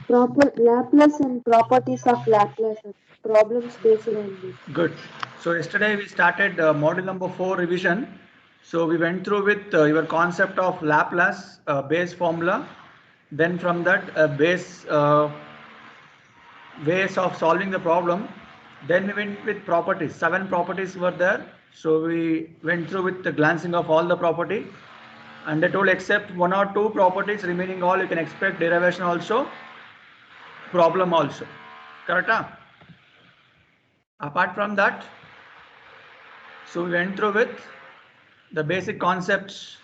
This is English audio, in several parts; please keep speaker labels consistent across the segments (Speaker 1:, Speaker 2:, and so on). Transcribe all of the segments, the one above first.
Speaker 1: Proper Laplace and properties of Laplace. Problems based on this.
Speaker 2: Good. So yesterday we started module number 4 revision. So we went through with your concept of Laplace base formula. Then from that base ways of solving the problem. Then we went with properties. 7 properties were there. So we went through with the glancing of all the property. And I told except 1 or 2 properties, remaining all you can expect derivation also, problem also. Correct? Huh? Apart from that, so we went through with the basic concepts,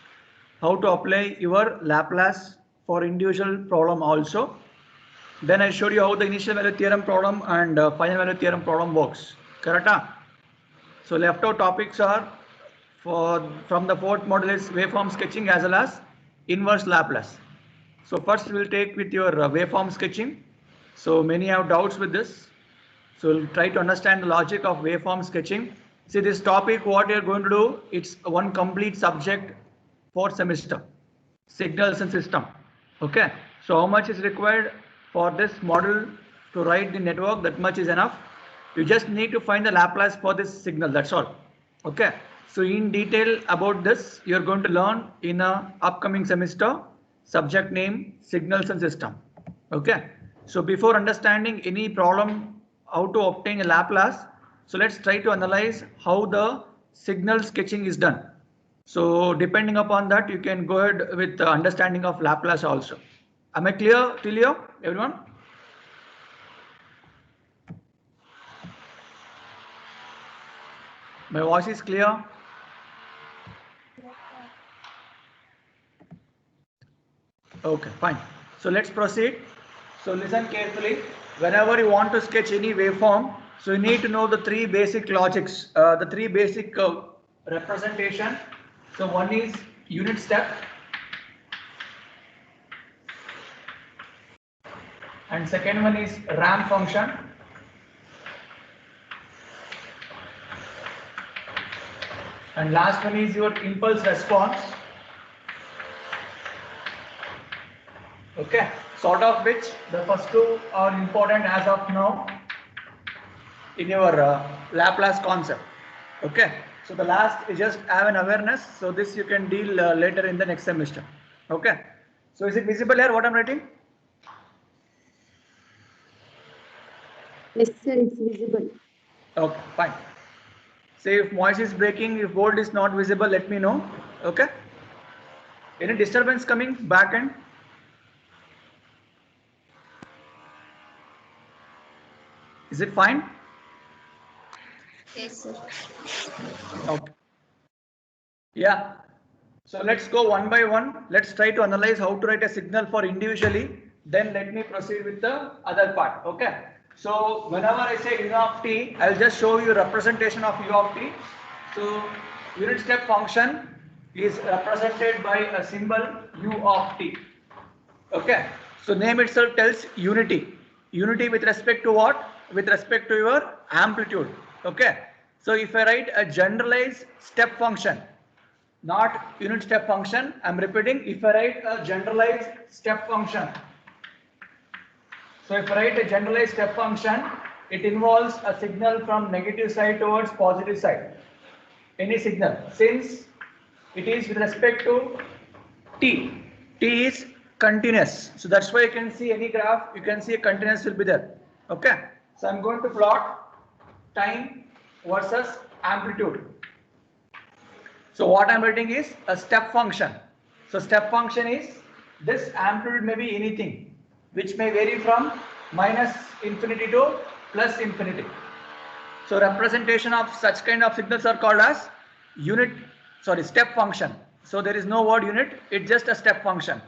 Speaker 2: how to apply your Laplace for individual problem also. Then I showed you how the initial value theorem problem and final value theorem problem works. Correct? Huh? So left out topics are from the fourth module is waveform sketching as well as inverse Laplace. So first we'll take with your waveform sketching. So many have doubts with this. So we'll try to understand the logic of waveform sketching. See this topic, what you're going to do, it's one complete subject for semester, signals and system. Okay. So how much is required for this model to write the network? That much is enough. You just need to find the Laplace for this signal. That's all. Okay. So in detail about this, you're going to learn in a upcoming semester. Subject name, signals and system. Okay. So before understanding any problem, how to obtain a Laplace, so let's try to analyze how the signal sketching is done. So depending upon that, you can go ahead with the understanding of Laplace also. Am I clear till here, everyone? My voice is clear? Okay, fine. So let's proceed. So listen carefully. Whenever you want to sketch any waveform, so you need to know the 3 basic logics, the 3 basic representation. So one is unit step, and second one is ramp function, and last one is your impulse response. Okay, sort of which the first 2 are important as of now in your Laplace concept. Okay, so the last is just have an awareness, so this you can deal later in the next semester. Okay, so is it visible here what I'm writing?
Speaker 1: Yes, sir, it's visible.
Speaker 2: Okay, fine. Say if voice is breaking, if board is not visible, let me know. Okay, any disturbance coming back end? Is it fine?
Speaker 1: Yes, sir.
Speaker 2: Okay. Yeah. So let's go one by one. Let's try to analyze how to write a signal for individually. Then let me proceed with the other part. Okay. So whenever I say u of t, I'll just show you representation of u of t. So unit step function is represented by a symbol u of t. Okay. So name itself tells unity. Unity with respect to what? With respect to your amplitude. Okay. So if I write a generalized step function, not unit step function, I'm repeating, if I write a generalized step function. So if I write a generalized step function, it involves a signal from negative side towards positive side. Any signal, since it is with respect to t. T is continuous. So that's why you can see any graph, you can see a continuous will be there. Okay. So I'm going to plot time versus amplitude. So what I'm writing is a step function. So step function is this amplitude may be anything, which may vary from minus infinity to plus infinity. So representation of such kind of signals are called as step function. So there is no word unit, it's just a step function.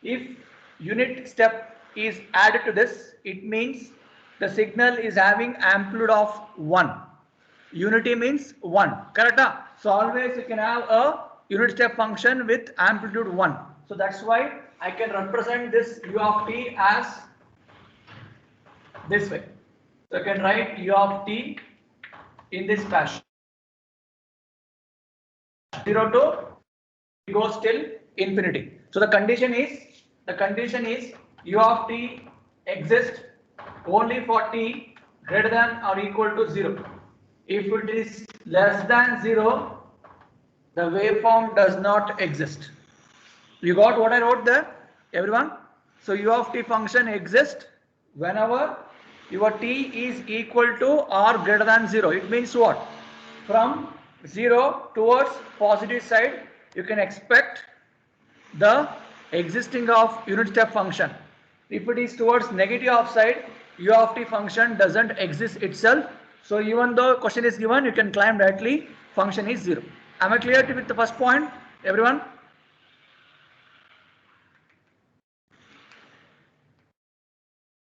Speaker 2: If unit step is added to this, it means the signal is having amplitude of 1. Unity means 1. Correct? So always you can have a unit step function with amplitude 1. So that's why I can represent this u of t as this way. So I can write u of t in this fashion. 0 to it goes till infinity. So the condition is u of t exist only for t greater than or equal to 0. If it is less than 0, the waveform does not exist. You got what I wrote there, everyone? So u of t function exists whenever your t is equal to or greater than 0. It means what? From 0 towards positive side, you can expect the existing of unit step function. If it is towards negative of side, u of t function doesn't exist itself. So even though question is given, you can claim directly function is 0. Am I clear with the first point, everyone?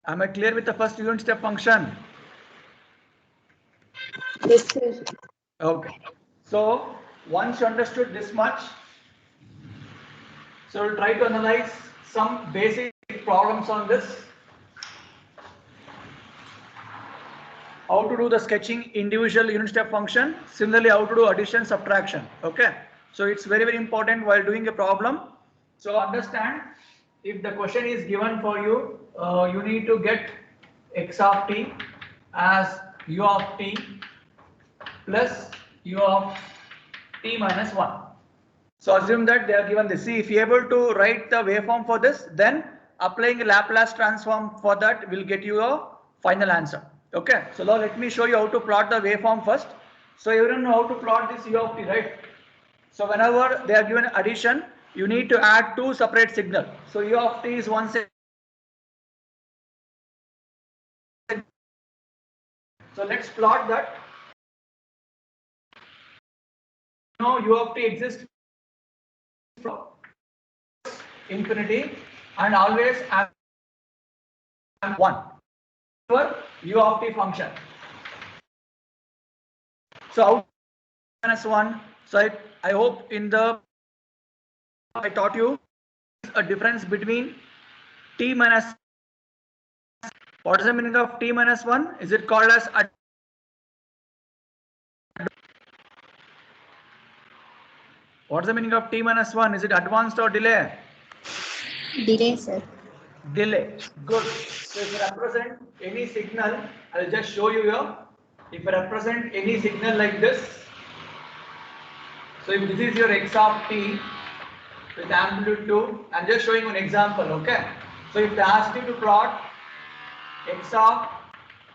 Speaker 2: Am I clear with the first unit step function?
Speaker 1: Yes, sir.
Speaker 2: Okay. So once you understood this much, so we'll try to analyze some basic problems on this. How to do the sketching individual unit step function. Similarly, how to do addition, subtraction. Okay. So it's very, very important while doing a problem. So understand, if the question is given for you, you need to get x of t as u of t plus u of t minus 1. So assume that they are given this. See, if you are able to write the waveform for this, then applying a Laplace transform for that will get you a final answer. Okay. So now let me show you how to plot the waveform first. So everyone know how to plot this u of t, right? So whenever they are given addition, you need to add two separate signal. So u of t is one signal. So let's plot that. Now u of t exists from infinity and always add 1 for u of t function. So minus 1. So I hope in the I taught you a difference between t minus. What is the meaning of t minus 1? Is it called as what is the meaning of t minus 1? Is it advanced or delay?
Speaker 3: Delay, sir.
Speaker 2: Delay. Good. So if you represent any signal, I'll just show you here. If you represent any signal like this, so if this is your x of t with amplitude 2, I'm just showing you an example, okay? So if they ask you to plot x of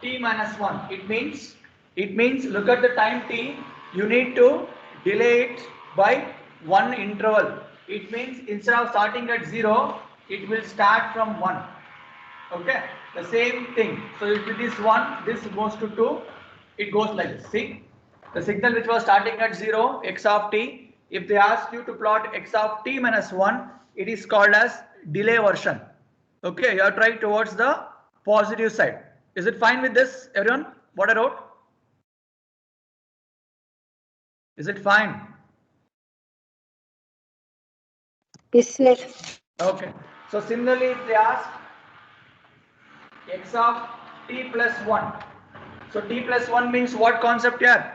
Speaker 2: t minus 1, it means look at the time t, you need to delay it by one interval. It means instead of starting at 0, it will start from 1. Okay, the same thing. So if it is 1, this goes to 2, it goes like this. See, the signal which was starting at 0, x of t, if they ask you to plot x of t minus 1, it is called as delay version. Okay, you are trying towards the positive side. Is it fine with this, everyone? What I wrote? Is it fine?
Speaker 1: Yes, sir.
Speaker 2: Okay. So similarly, if they ask x of t plus 1. So t plus 1 means what concept here?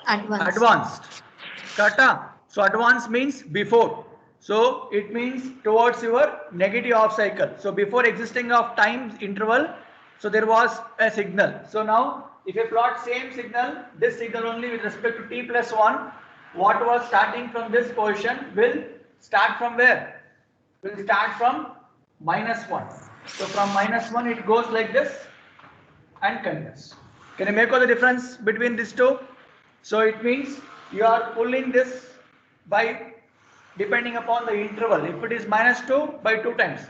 Speaker 2: Advanced. Kata. So advanced means before. So it means towards your negative half cycle. So before existing of time interval, so there was a signal. So now if you plot same signal, this signal only with respect to t plus 1, what was starting from this position will start from where? Will start from minus 1. So from minus 1 it goes like this and continues. Can you make out the difference between these two? So it means you are pulling this by depending upon the interval. If it is minus 2, by 2 times,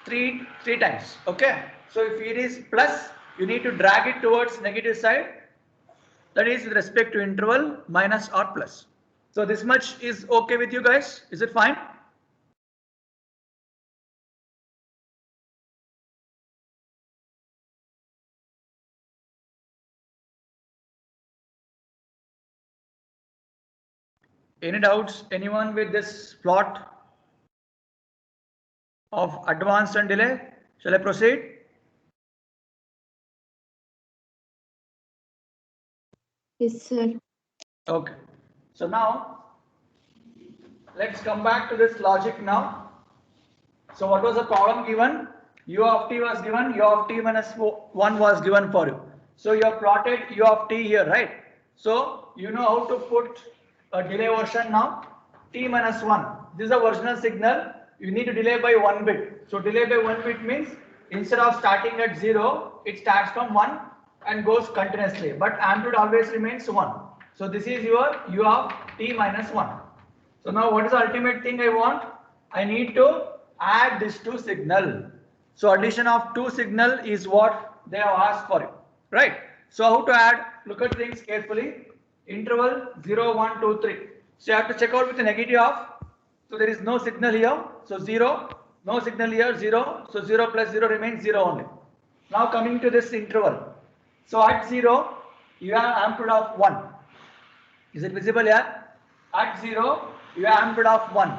Speaker 2: 3 times. Okay. So if it is plus, you need to drag it towards negative side. That is with respect to interval minus or plus. So this much is okay with you guys? Is it fine? Any doubts? Anyone with this plot of advanced and delay? Shall I proceed?
Speaker 1: Yes, sir.
Speaker 2: Okay. So now let's come back to this logic now. So what was the problem given? U of t was given, U of t minus 1 was given for you. So you have plotted U of t here, right? So you know how to put a delay version now. T minus 1. This is a original signal. You need to delay by 1 bit. So delay by 1 bit means instead of starting at 0, it starts from 1 and goes continuously. But amplitude always remains 1. So this is your U of t minus 1. So now what is the ultimate thing I want? I need to add this to signal. So addition of two signal is what they have asked for you, right? So how to add? Look at things carefully. Interval 0, 1, 2, 3. So you have to check out with the negative of. So there is no signal here. So 0, no signal here, 0. So 0 plus 0 remains 0 only. Now coming to this interval. So at 0, you have amplitude of 1. Is it visible here? At 0, you have amplitude of 1.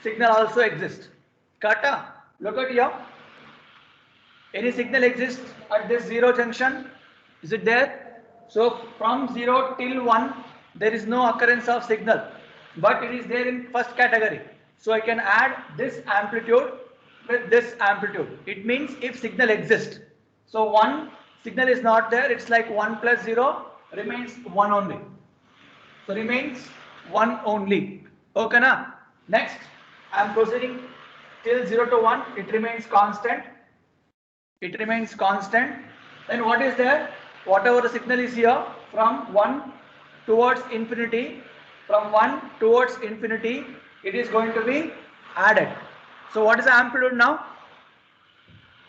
Speaker 2: Signal also exists. Kata, look at here. Any signal exists at this 0 junction? Is it there? So from 0 till 1, there is no occurrence of signal. But it is there in first category. So I can add this amplitude with this amplitude. It means if signal exists. So 1 signal is not there. It's like 1 plus 0 remains 1 only. So remains 1 only. Okay na? Next, I am proceeding till 0 to 1. It remains constant. It remains constant. Then what is there? Whatever the signal is here, from 1 towards infinity, from 1 towards infinity, it is going to be added. So what is the amplitude now?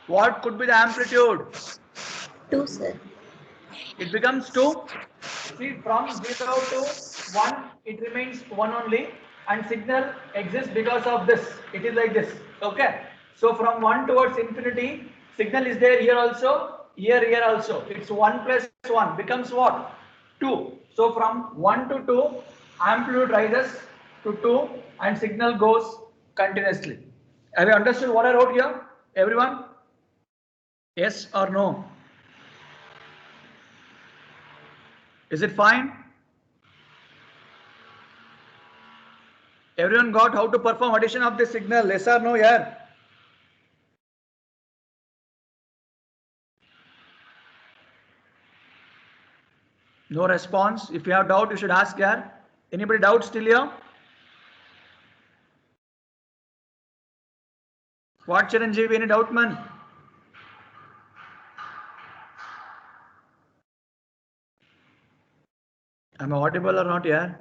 Speaker 2: What could be the amplitude?
Speaker 3: 2, sir.
Speaker 2: It becomes 2. See, from 0 to 1, it remains 1 only, and signal exists because of this. It is like this. Okay. So from 1 towards infinity, signal is there here also, here also. It's 1 plus 1 becomes what? 2. So from 1 to 2, amplitude rises to 2 and signal goes continuously. Have you understood what I wrote here? Everyone? Yes or no? Is it fine? Everyone got how to perform addition of the signal? Yes or no, yeah? No response. If you have doubt, you should ask here. Anybody doubt still here? What, Chiranjeev? Any doubt, man? Am I audible or not here?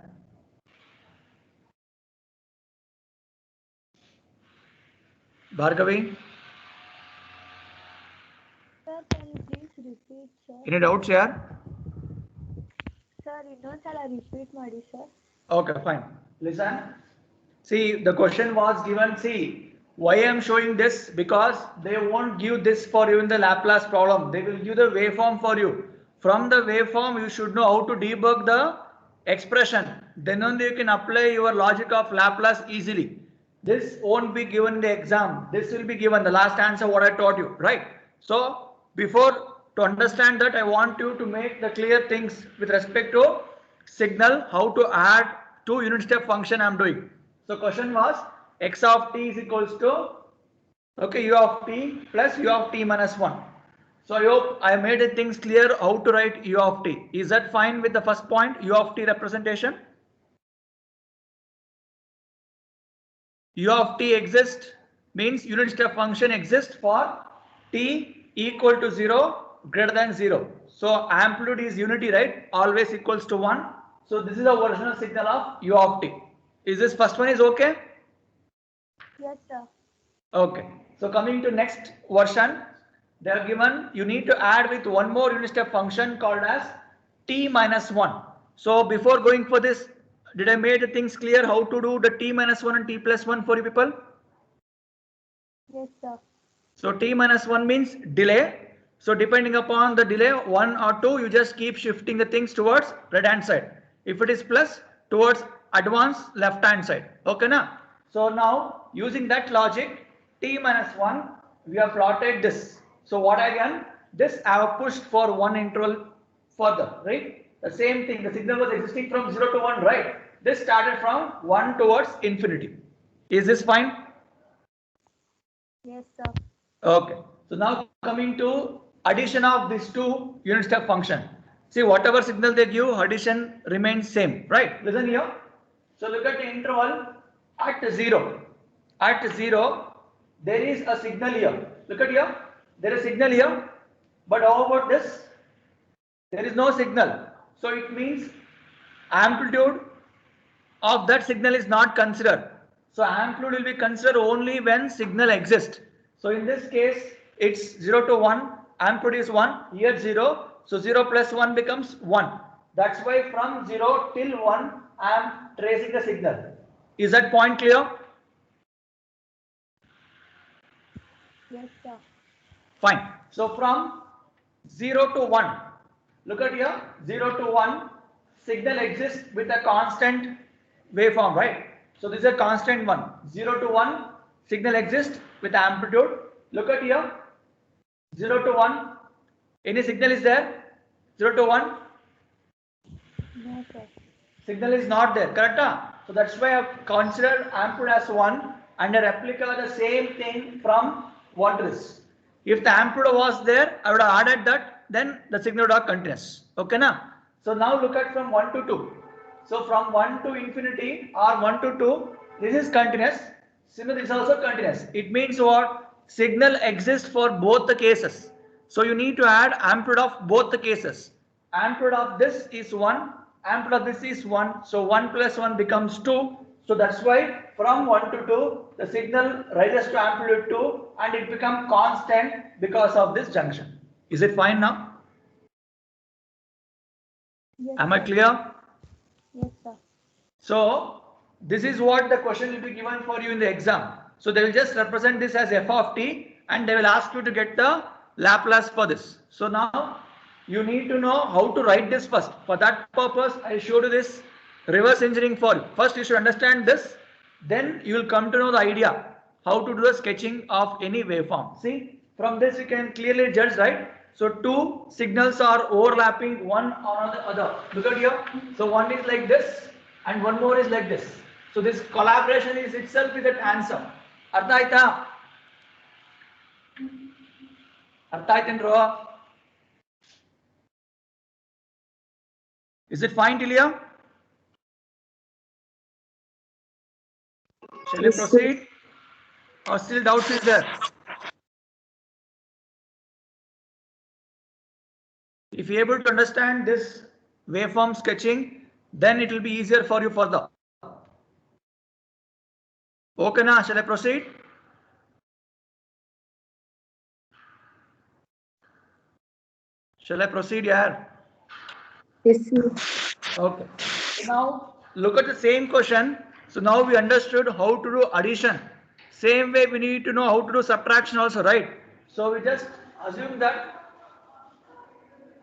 Speaker 2: Bhargavi?
Speaker 4: Sir, can you please repeat, sir?
Speaker 2: Any doubts here?
Speaker 4: Sir, ಇನ್ನೊಂದ್ಸಲ repeat ಮಾಡಿ, sir.
Speaker 2: Okay, fine. Listen. See, the question was given. See, why I am showing this? Because they won't give this for you in the Laplace problem. They will give the waveform for you. From the waveform, you should know how to debug the expression. Then only you can apply your logic of Laplace easily. This won't be given in the exam. This will be given the last answer what I taught you, right? So before to understand that, I want you to make the clear things with respect to signal, how to add two unit step function I am doing. So question was x of t is equals to, okay, u of t plus u of t minus 1. So I hope I made the things clear how to write u of t. Is that fine with the first point, u of t representation? U of t exists means unit step function exists for t equal to 0 greater than 0. So amplitude is unity, right? Always equals to 1. So this is the original signal of u of t. Is this first one is okay?
Speaker 4: Yes, sir.
Speaker 2: Okay. So coming to next version, they are given you need to add with one more unit step function called as t minus 1. So before going for this, did I make the things clear how to do the t minus 1 and t plus 1 for you people?
Speaker 4: Yes, sir.
Speaker 2: So t minus 1 means delay. So depending upon the delay 1 or 2, you just keep shifting the things towards right hand side. If it is plus, towards advance left hand side. Okay na? So now using that logic, t minus 1, we have plotted this. So what I done? This I have pushed for one interval further, right? The same thing, the signal was existing from 0 to 1, right? This started from 1 towards infinity. Is this fine?
Speaker 4: Yes, sir.
Speaker 2: Okay. So now coming to addition of these two unit step function. See, whatever signal they give, addition remains same, right? Listen here. So look at the interval at 0. At 0, there is a signal here. Look at here. There is a signal here. But how about this? There is no signal. So it means amplitude of that signal is not considered. So amplitude will be considered only when signal exists. So in this case, it's 0 to 1, amplitude is 1, here 0. So 0 plus 1 becomes 1. That's why from 0 till 1, I am tracing the signal. Is that point clear?
Speaker 4: Yes, sir.
Speaker 2: Fine. So from 0 to 1, look at here, 0 to 1, signal exists with a constant waveform, right? So this is a constant one. 0 to 1, signal exists with amplitude. Look at here, 0 to 1, any signal is there? 0 to 1,
Speaker 4: No, sir.
Speaker 2: signal is not there, correct? So that's why I have considered amplitude as 1 and a replica the same thing from 1 to this. If the amplitude was there, I would have added that, then the signal would have continuous. Okay, na? So now look at from 1 to 2. So from 1 to infinity or 1 to 2, this is continuous. Similarly, this is also continuous. It means what? Signal exists for both the cases. So you need to add amplitude of both the cases. Amplitude of this is 1, amplitude of this is 1. So 1 plus 1 becomes 2. So that's why from 1 to 2, the signal rises to amplitude 2 and it becomes constant because of this junction. Is it fine now?
Speaker 4: Yes,
Speaker 2: Am I
Speaker 4: sir.
Speaker 2: clear?
Speaker 4: Yes, sir.
Speaker 2: So this is what the question will be given for you in the exam. So they will just represent this as f of t and they will ask you to get the Laplace for this. So now you need to know how to write this first. For that purpose, I showed you this reverse engineering for you. First you should understand this, then you will come to know the idea how to do the sketching of any waveform. See, from this you can clearly judge, right? So two signals are overlapping one on the other. Look at here. So one is like this and one more is like this. So this collaboration is itself is an answer. ಅರ್ಥ ಆಯ್ತಾ? ಅರ್ಥ ಆಯ್ತೇನ್ರೋ? Is it fine till here? Shall we
Speaker 1: Yes, sir.
Speaker 2: proceed? Or still doubts is there? If you're able to understand this waveform sketching, then it will be easier for you further. Okay, now shall I proceed? Shall I proceed here?
Speaker 1: Yes, sir.
Speaker 2: Okay. Now look at the same question. So now we understood how to do addition. Same way we need to know how to do subtraction also, right? So we just assume that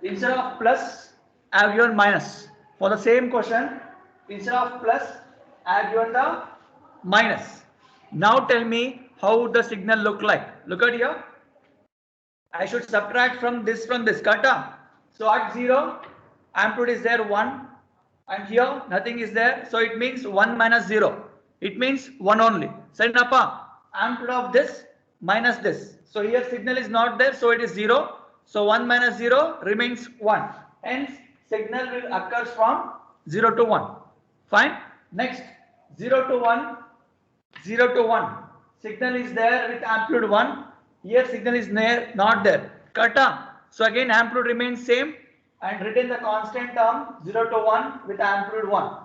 Speaker 2: instead of plus, I have given minus. For the same question, instead of plus, I have given the minus. Now tell me how the signal look like. Look at here. I should subtract from this, kata. So at 0, amplitude is there 1 and here nothing is there. So it means 1 minus 0. It means 1 only. Sarinappa, amplitude of this minus this. So here signal is not there, so it is 0. So 1 minus 0 remains 1. Hence signal will occurs from 0 to 1. Fine. Next 0 to 1. 0 to 1. Signal is there with amplitude 1. Here signal is not there. Kata. So again amplitude remains same and retain the constant term 0 to 1 with amplitude 1.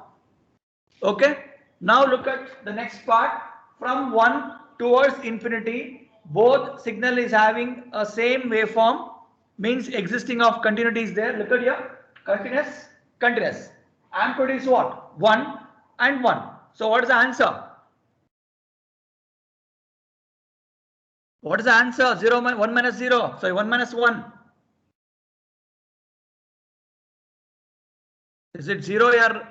Speaker 2: Okay. Now look at the next part. From 1 towards infinity, both signal is having a same waveform, means existing of continuity is there. Look at here. Continuous, continuous. Amplitude is what? 1 and 1. So what is the answer? What is the answer? 0, 1 minus 0. Sorry, 1 minus 1. Is it 0 here?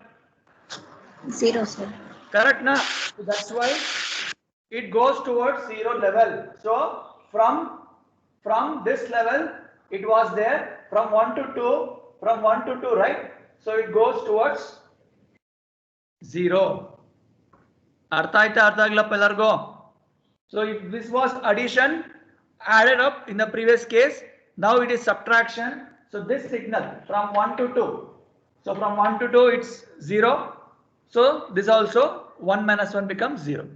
Speaker 3: 0, sir.
Speaker 2: Correct, na? So that's why it goes towards 0 level. So from this level, it was there from 1 to 2, right? So it goes towards 0. ಅರ್ಥ ಆಯ್ತಾ ಅರ್ಥ ಆಗ್ಲಪ್ಪ ಎಲ್ಲರಿಗೂ? So if this was addition added up in the previous case, now it is subtraction. So this signal from 1 to 2. So from 1 to 2 it's 0. So this also 1 minus 1 becomes 0.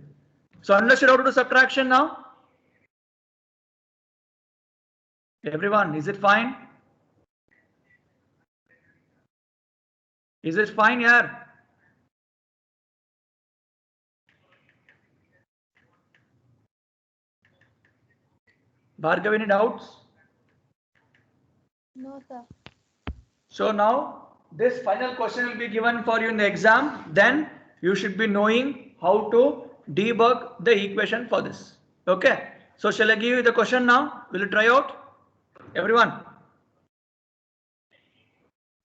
Speaker 2: So understood how to do subtraction now? Everyone, is it fine? Is it fine here? Bhargav, any doubts?
Speaker 4: No, sir.
Speaker 2: So now this final question will be given for you in the exam. Then you should be knowing how to debug the equation for this. Okay. So shall I give you the question now? Will you try out? Everyone.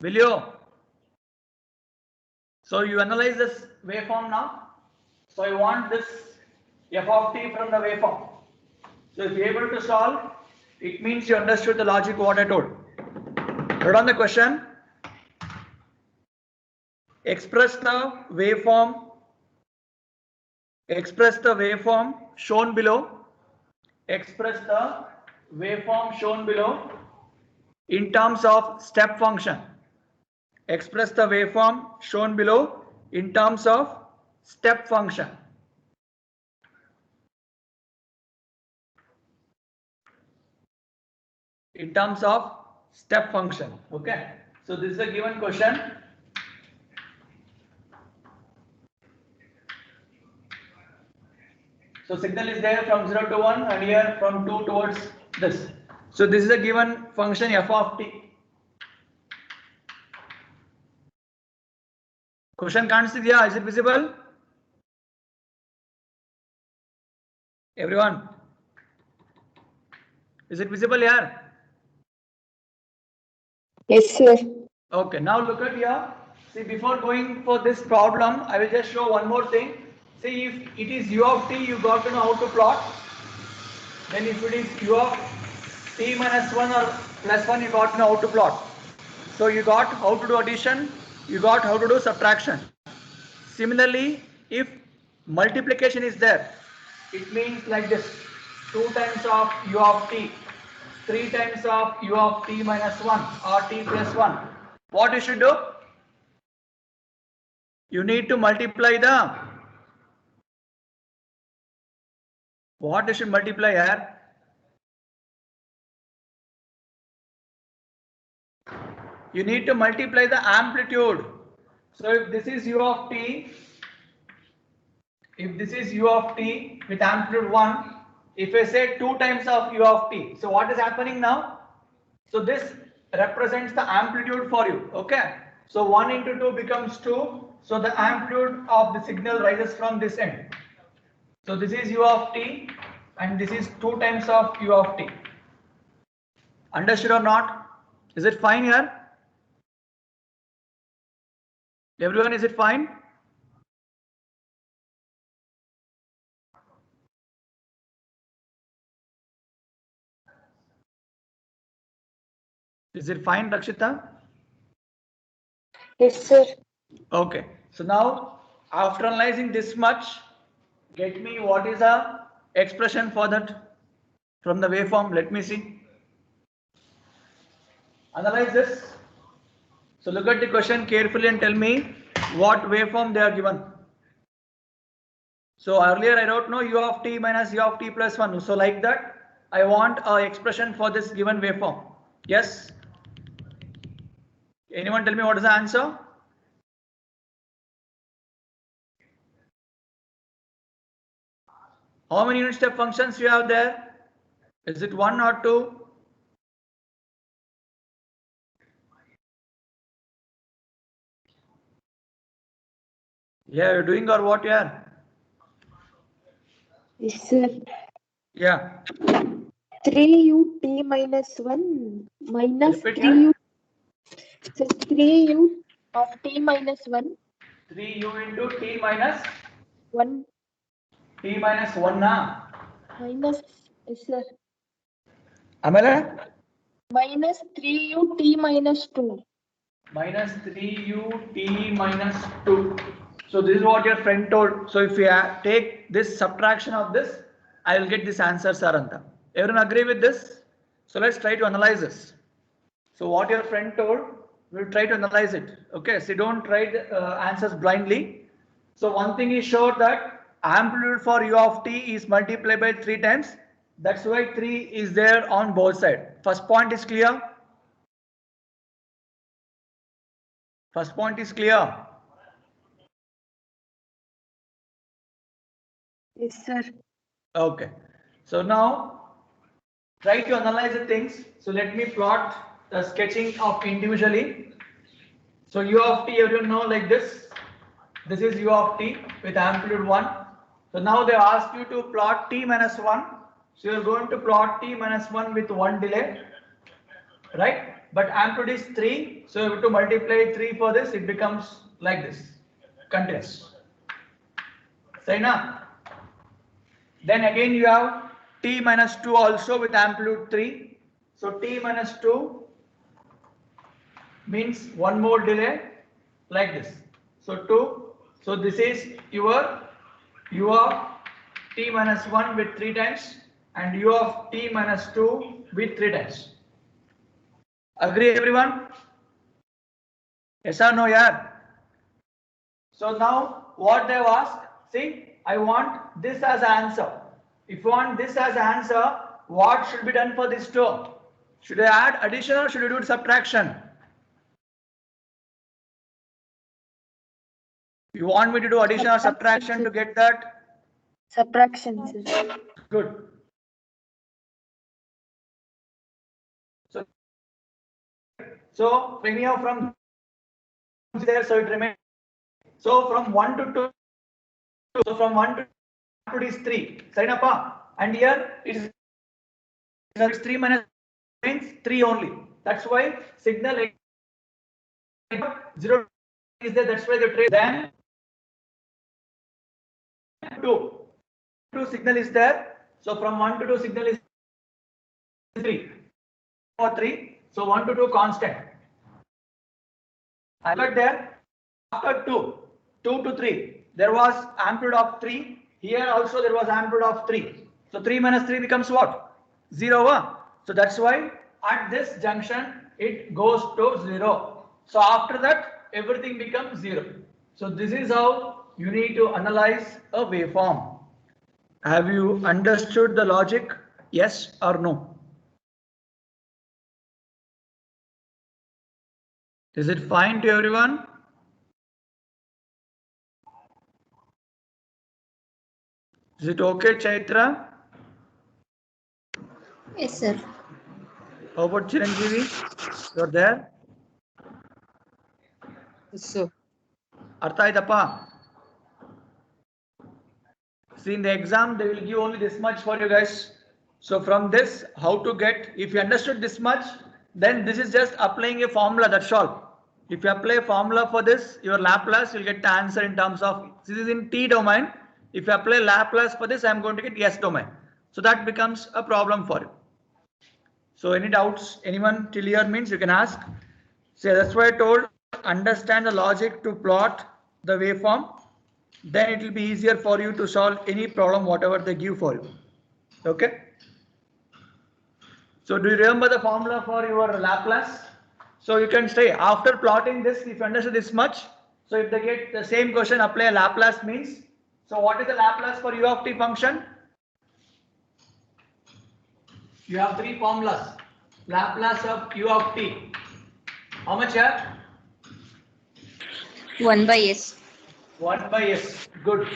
Speaker 2: Will you? So you analyze this waveform now. So I want this f of t from the waveform. So if you're able to solve, it means you understood the logic what I told. Write on the question. Express the waveform shown below. Express the waveform shown below in terms of step function. Express the waveform shown below in terms of step function. In terms of step function. Okay. So this is a given question. So signal is there from 0 to 1 and here from 2 towards this. So this is a given function f of t. Question can't see there. Is it visible? Everyone. Is it visible here?
Speaker 1: Yes, sir.
Speaker 2: Okay, now look at here. See, before going for this problem, I will just show one more thing. See, if it is u of t, you got to know how to plot. Then if it is u of t minus 1 or plus 1, you got to know how to plot. So you got how to do addition, you got how to do subtraction. Similarly, if multiplication is there, it means like this: 2 times of u of t, 3 times of u of t minus 1 or t plus 1. What you should do? You need to multiply the, what you should multiply here? You need to multiply the amplitude. So if this is u of t, if this is u of t with amplitude 1, if I say 2 times of u of t, so what is happening now? So this represents the amplitude for you. Okay. So 1 into 2 becomes 2. So the amplitude of the signal rises from this end. So this is u of t and this is 2 times of u of t. Understood or not? Is it fine here? Everyone, is it fine? Is it fine, Rakshita?
Speaker 1: Yes, sir.
Speaker 2: Okay. So now, after analyzing this much, get me what is the expression for that from the waveform. Let me see. Analyze this. So look at the question carefully and tell me what waveform they are given. So earlier I wrote no u of t minus u of t plus 1. So like that, I want an expression for this given waveform. Yes? Anyone tell me what is the answer? How many unit step functions you have there? Is it 1 or 2? Yeah, you're doing or what? Yeah.
Speaker 1: Yes, sir.
Speaker 2: Yeah.
Speaker 1: 3ut minus 1 minus
Speaker 2: Repeat
Speaker 1: 3u. So 3u of t minus 1.
Speaker 2: 3u into t minus
Speaker 1: 1
Speaker 2: t minus 1 na.
Speaker 1: minus, yes, sir.
Speaker 2: Amala?
Speaker 1: Minus 3ut minus 2.
Speaker 2: Minus 3ut minus 2. So this is what your friend told. So if you take this subtraction of this, I will get this answer, Saranta. Everyone agree with this? So let's try to analyze this. So what your friend told, we'll try to analyze it. Okay, so don't write answers blindly. So one thing is sure that amplitude for u of t is multiplied by 3 times. That's why 3 is there on both sides. First point is clear. First point is clear.
Speaker 1: Yes, sir.
Speaker 2: Okay. So now try to analyze the things. So let me plot the sketching of individually. So u of t, everyone know like this. This is u of t with amplitude 1. So now they ask you to plot t minus 1. So you're going to plot t minus 1 with 1 delay, right? But amplitude is 3. So you have to multiply 3 for this. It becomes like this, continuous. Say na? Then again you have t minus 2 also with amplitude 3. So t minus 2 means one more delay like this. So 2. So this is your u of t minus 1 with 3 times and u of t minus 2 with 3 times. Agree everyone? Yes or no, yaar? So now what they've asked, see, I want this as answer. If you want this as answer, what should be done for this term? Should I add addition or should I do subtraction? You want me to do addition or subtraction to get that?
Speaker 1: Subtraction, sir.
Speaker 2: Good. So when you are from there, so it remains. So from 1 to 2, so from 1 to 2 is 3. Sign up, and here it is 3 minus means 3 only. That's why signal 0 is there. That's why the trace. Then 2 signal is there. So from 1 to 2 signal is 3 or 3. So 1 to 2 constant. I got there after 2 to 3. There was amplitude of 3. Here also there was amplitude of 3. So 3 minus 3 becomes what? 0. So that's why at this junction it goes to 0. So after that everything becomes 0. So this is how you need to analyze a waveform. Have you understood the logic? Yes or no? Is it fine to everyone? Is it okay, Chaitra?
Speaker 3: Yes, sir.
Speaker 2: How about Chiranjeevi? You're there?
Speaker 5: Yes, sir.
Speaker 2: Artha Aidappa? See, in the exam, they will give only this much for you guys. So from this, how to get, if you understood this much, then this is just applying a formula, that's all. If you apply a formula for this, your Laplace, you'll get the answer in terms of, this is in T domain. If you apply Laplace for this, I'm going to get S domain. So that becomes a problem for you. So any doubts, anyone till here means you can ask. So that's why I told, understand the logic to plot the waveform. Then it will be easier for you to solve any problem, whatever they give for you. Okay. So do you remember the formula for your Laplace? So you can say after plotting this, if you understand this much. So if they get the same question, apply a Laplace means. So what is the Laplace for u of t function? You have 3 formulas. Laplace of u of t. How much here?
Speaker 3: 1 by S.
Speaker 2: 1 by s. Good.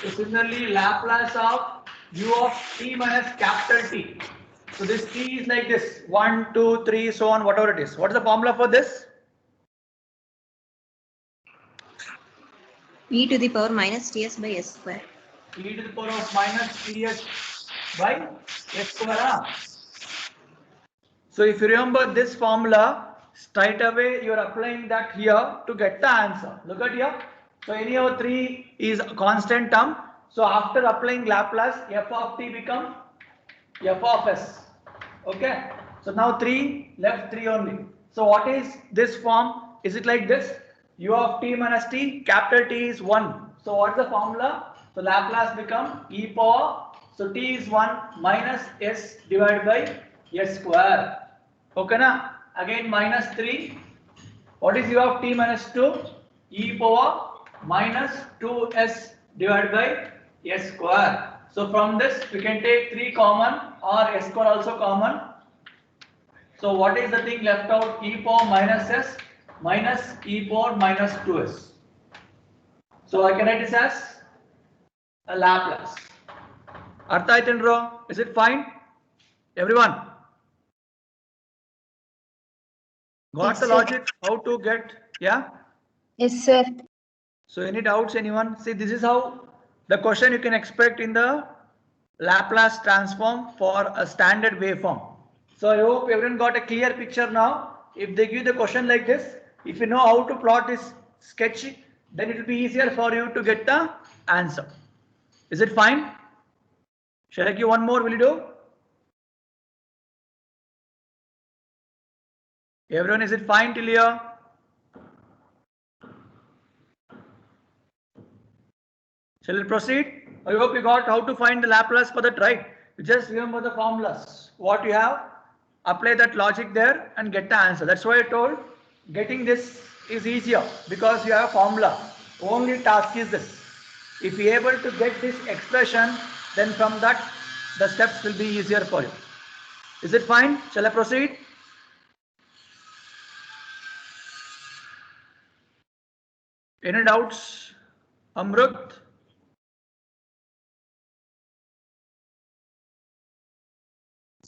Speaker 2: So similarly, Laplace of u of t minus capital T. So this t is like this 1, 2, 3, so on, whatever it is. What is the formula for this?
Speaker 3: E to the power minus Ts by S square.
Speaker 2: E to the power of minus ts by s square. So if you remember this formula, straight away you are applying that here to get the answer. Look at here. So any of 3 is a constant term. So after applying Laplace, f of t become f of s. Okay. So now 3 left 3 only. So what is this form? Is it like this? U of t minus t, capital T is 1. So what's the formula? So Laplace become e power So t is 1 minus s divided by s square. Okay na? Again minus 3. What is u of t minus 2? E power minus 2s divided by s square. So from this we can take 3 common or s square also common. So what is the thing left out? E power minus s minus e power minus 2s. So I can write this as a Laplace. Artha aitendro? Is it fine? Everyone? Got
Speaker 3: Yes,
Speaker 2: the
Speaker 3: sir.
Speaker 2: logic how to get, yeah?
Speaker 3: Yes, sir.
Speaker 2: So any doubts anyone? See, this is how the question you can expect in the Laplace transform for a standard waveform. So I hope everyone got a clear picture now. If they give the question like this, if you know how to plot this sketch, then it will be easier for you to get the answer. Is it fine? Shall I give one more? Will you do? Everyone, is it fine till here? Shall we proceed? I hope you got how to find the Laplace for that, right? You just remember the formulas. What you have, apply that logic there and get the answer. That's why I told getting this is easier because you have a formula. Only task is this. If you are able to get this expression, then from that the steps will be easier for you. Is it fine? Shall I proceed? Any doubts? Amrut?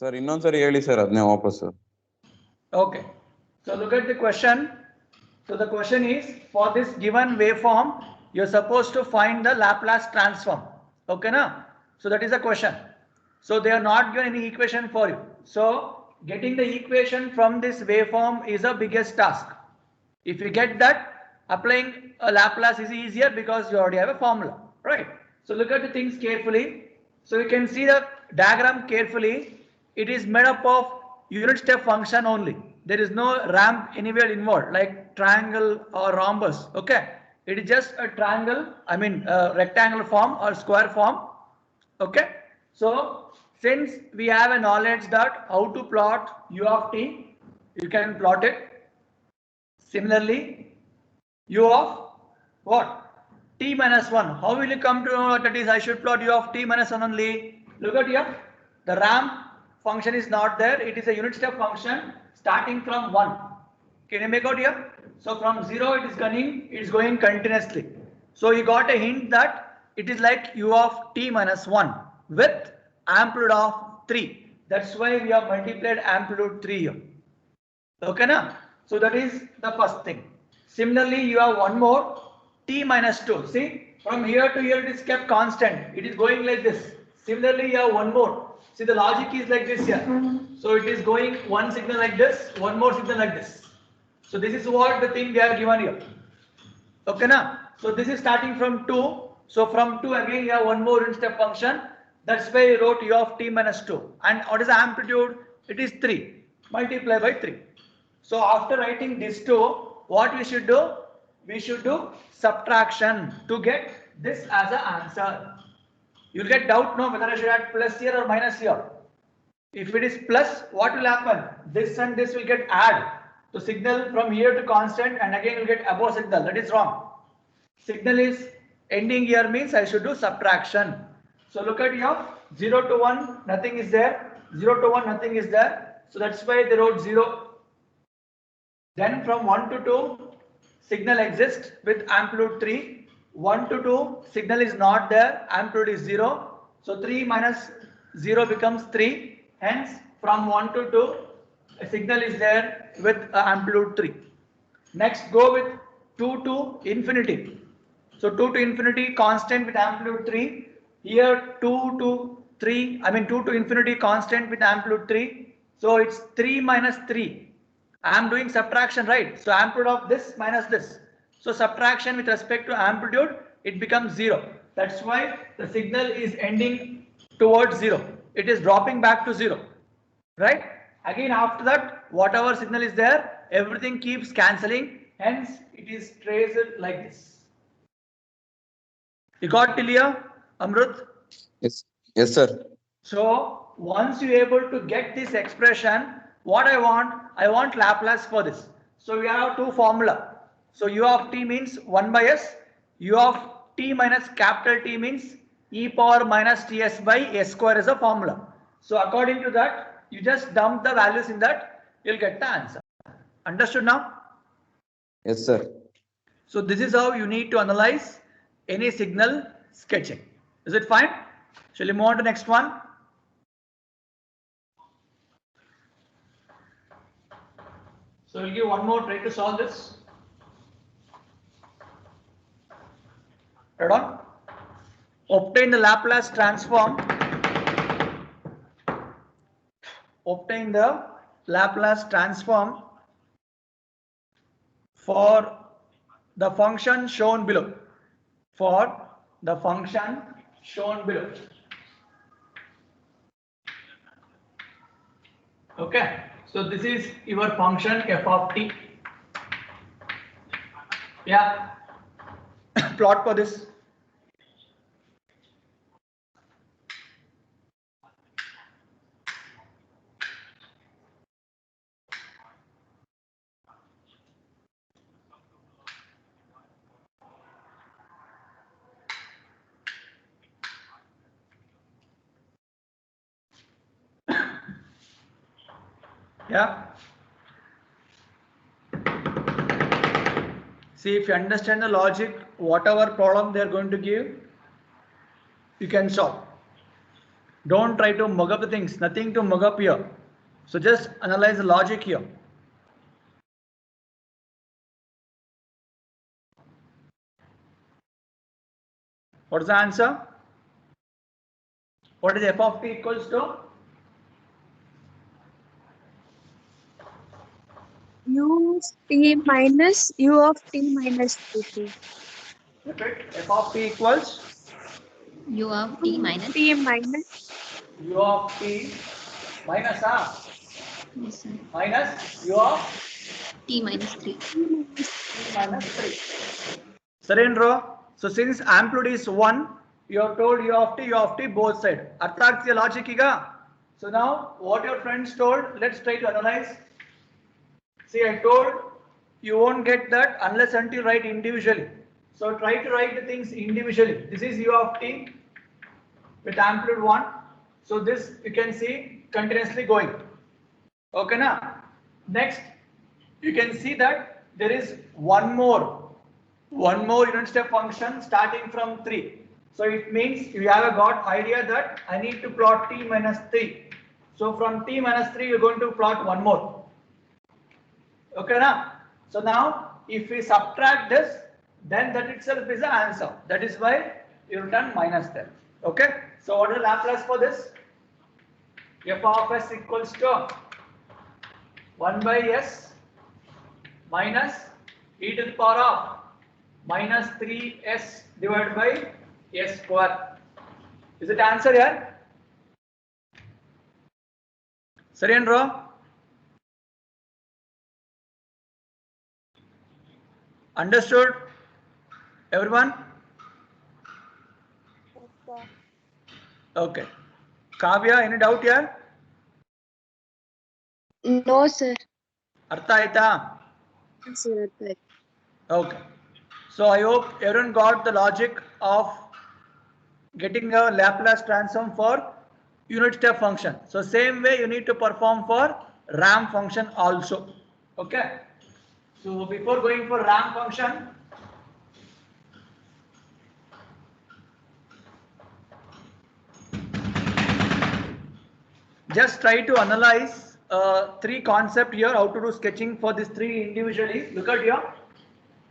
Speaker 5: Sir ಇನ್ನೊಂದ್ಸರಿ ಹೇಳಿ sir ಅದನ್ನೇ ವಾಪಸ್.
Speaker 2: Okay. So look at the question. So the question is, for this given waveform, you're supposed to find the Laplace transform. Okay, na? So that is the question. So they are not given any equation for you. So getting the equation from this waveform is the biggest task. If you get that, applying a Laplace is easier because you already have a formula, right? So look at the things carefully. So you can see the diagram carefully. It is made up of unit step function only. There is no ramp anywhere involved like triangle or rhombus. Okay, it is just a triangle, I mean rectangle form or square form. Okay, so since we have a knowledge that how to plot u of t, you can plot it. Similarly, u of what? T minus 1. How will you come to know what that is? I should plot u of t minus 1 only. Look at here. The ramp function is not there. It is a unit step function starting from 1. Can you make out here? So from 0 it is going continuously. So you got a hint that it is like u of t minus 1 with amplitude of 3. That's why we have multiplied amplitude 3 here. Okay na? So that is the first thing. Similarly, you have one more t minus 2. See, from here to here it is kept constant. It is going like this. Similarly, you have one more. See, the logic is like this here. So it is going one signal like this, one more signal like this. So this is what the thing they are given here. Okay na? So this is starting from 2. So from 2 again you have one more unit step function. That's why I wrote u of t minus 2. And what is the amplitude? It is 3. Multiply by 3. So after writing this 2, what we should do? We should do subtraction to get this as an answer. You'll get doubt now whether I should add plus here or minus here. If it is plus, what will happen? This and this will get add. So signal from here to constant and again you'll get above signal. That is wrong. Signal is ending here means I should do subtraction. So look at here. 0 to 1, nothing is there. 0 to 1, nothing is there. So that's why they wrote 0. Then from 1 to 2, signal exists with amplitude 3. 1 to 2, signal is not there, amplitude is 0. So 3 minus 0 becomes 3. Hence, from 1 to 2, a signal is there with amplitude 3. Next, go with 2 to infinity. So 2 to infinity, constant with amplitude 3. Here 2 to infinity, constant with amplitude 3. So it's 3 minus 3. I am doing subtraction, right? So amplitude of this minus this. So subtraction with respect to amplitude, it becomes 0. That's why the signal is ending towards 0. It is dropping back to 0, right? Again after that, whatever signal is there, everything keeps cancelling. Hence, it is traced like this. You got till here, Amrut?
Speaker 5: Yes. Yes, sir.
Speaker 2: So once you're able to get this expression, what I want Laplace for this. So we have two formula. So u of t means 1 by s, u of t minus capital T means e power minus ts by s square is a formula. So according to that, you just dump the values in that, you'll get the answer. Understood now?
Speaker 5: Yes, sir.
Speaker 2: So this is how you need to analyze any signal sketching. Is it fine? Shall we move on to next one? So we'll give one more try to solve this. Right on. Obtain the Laplace transform. Obtain the Laplace transform for the function shown below. For the function shown below. Okay. So this is your function f of t. Yeah. Plot for this. Yeah. See, if you understand the logic, whatever problem they are going to give, you can solve. Don't try to mug up the things, nothing to mug up here. So just analyze the logic here. What is the answer? What is f of t equals to?
Speaker 6: U t minus u of t minus 2t.
Speaker 2: Repeat. F of t equals
Speaker 3: U of t minus.
Speaker 6: T minus
Speaker 2: u of t minus r
Speaker 3: Yes, sir.
Speaker 2: minus u of
Speaker 3: T minus 3.
Speaker 2: t minus 3. Sarendra, so since amplitude is 1, you have told u of t both side. Artha logic iga. So now what your friends told, let's try to analyze. See, I told you won't get that unless until write individually. So try to write the things individually. This is u of t with amplitude 1. So this you can see continuously going. Okay na? Next, you can see that there is one more unit step function starting from 3. So it means you have a got idea that I need to plot t minus 3. So from t minus 3 you're going to plot one more. Okay na? So now if we subtract this, then that itself is the answer. That is why you return minus there. Okay? So what is the Laplace for this? F of s equals to 1 by s minus e to the power of minus 3s divided by s square. Is it answer here? Sarendra? Understood? Everyone?
Speaker 4: Yes, sir.
Speaker 2: Okay. Kavya, any doubt here?
Speaker 6: no sir.
Speaker 2: Artha aita?
Speaker 6: Sir, but
Speaker 2: Okay. So I hope everyone got the logic of getting a Laplace transform for unit step function. So same way you need to perform for ramp function also. Okay. So before going for ramp function, just try to analyze three concept here, how to do sketching for these three individually. Look at here.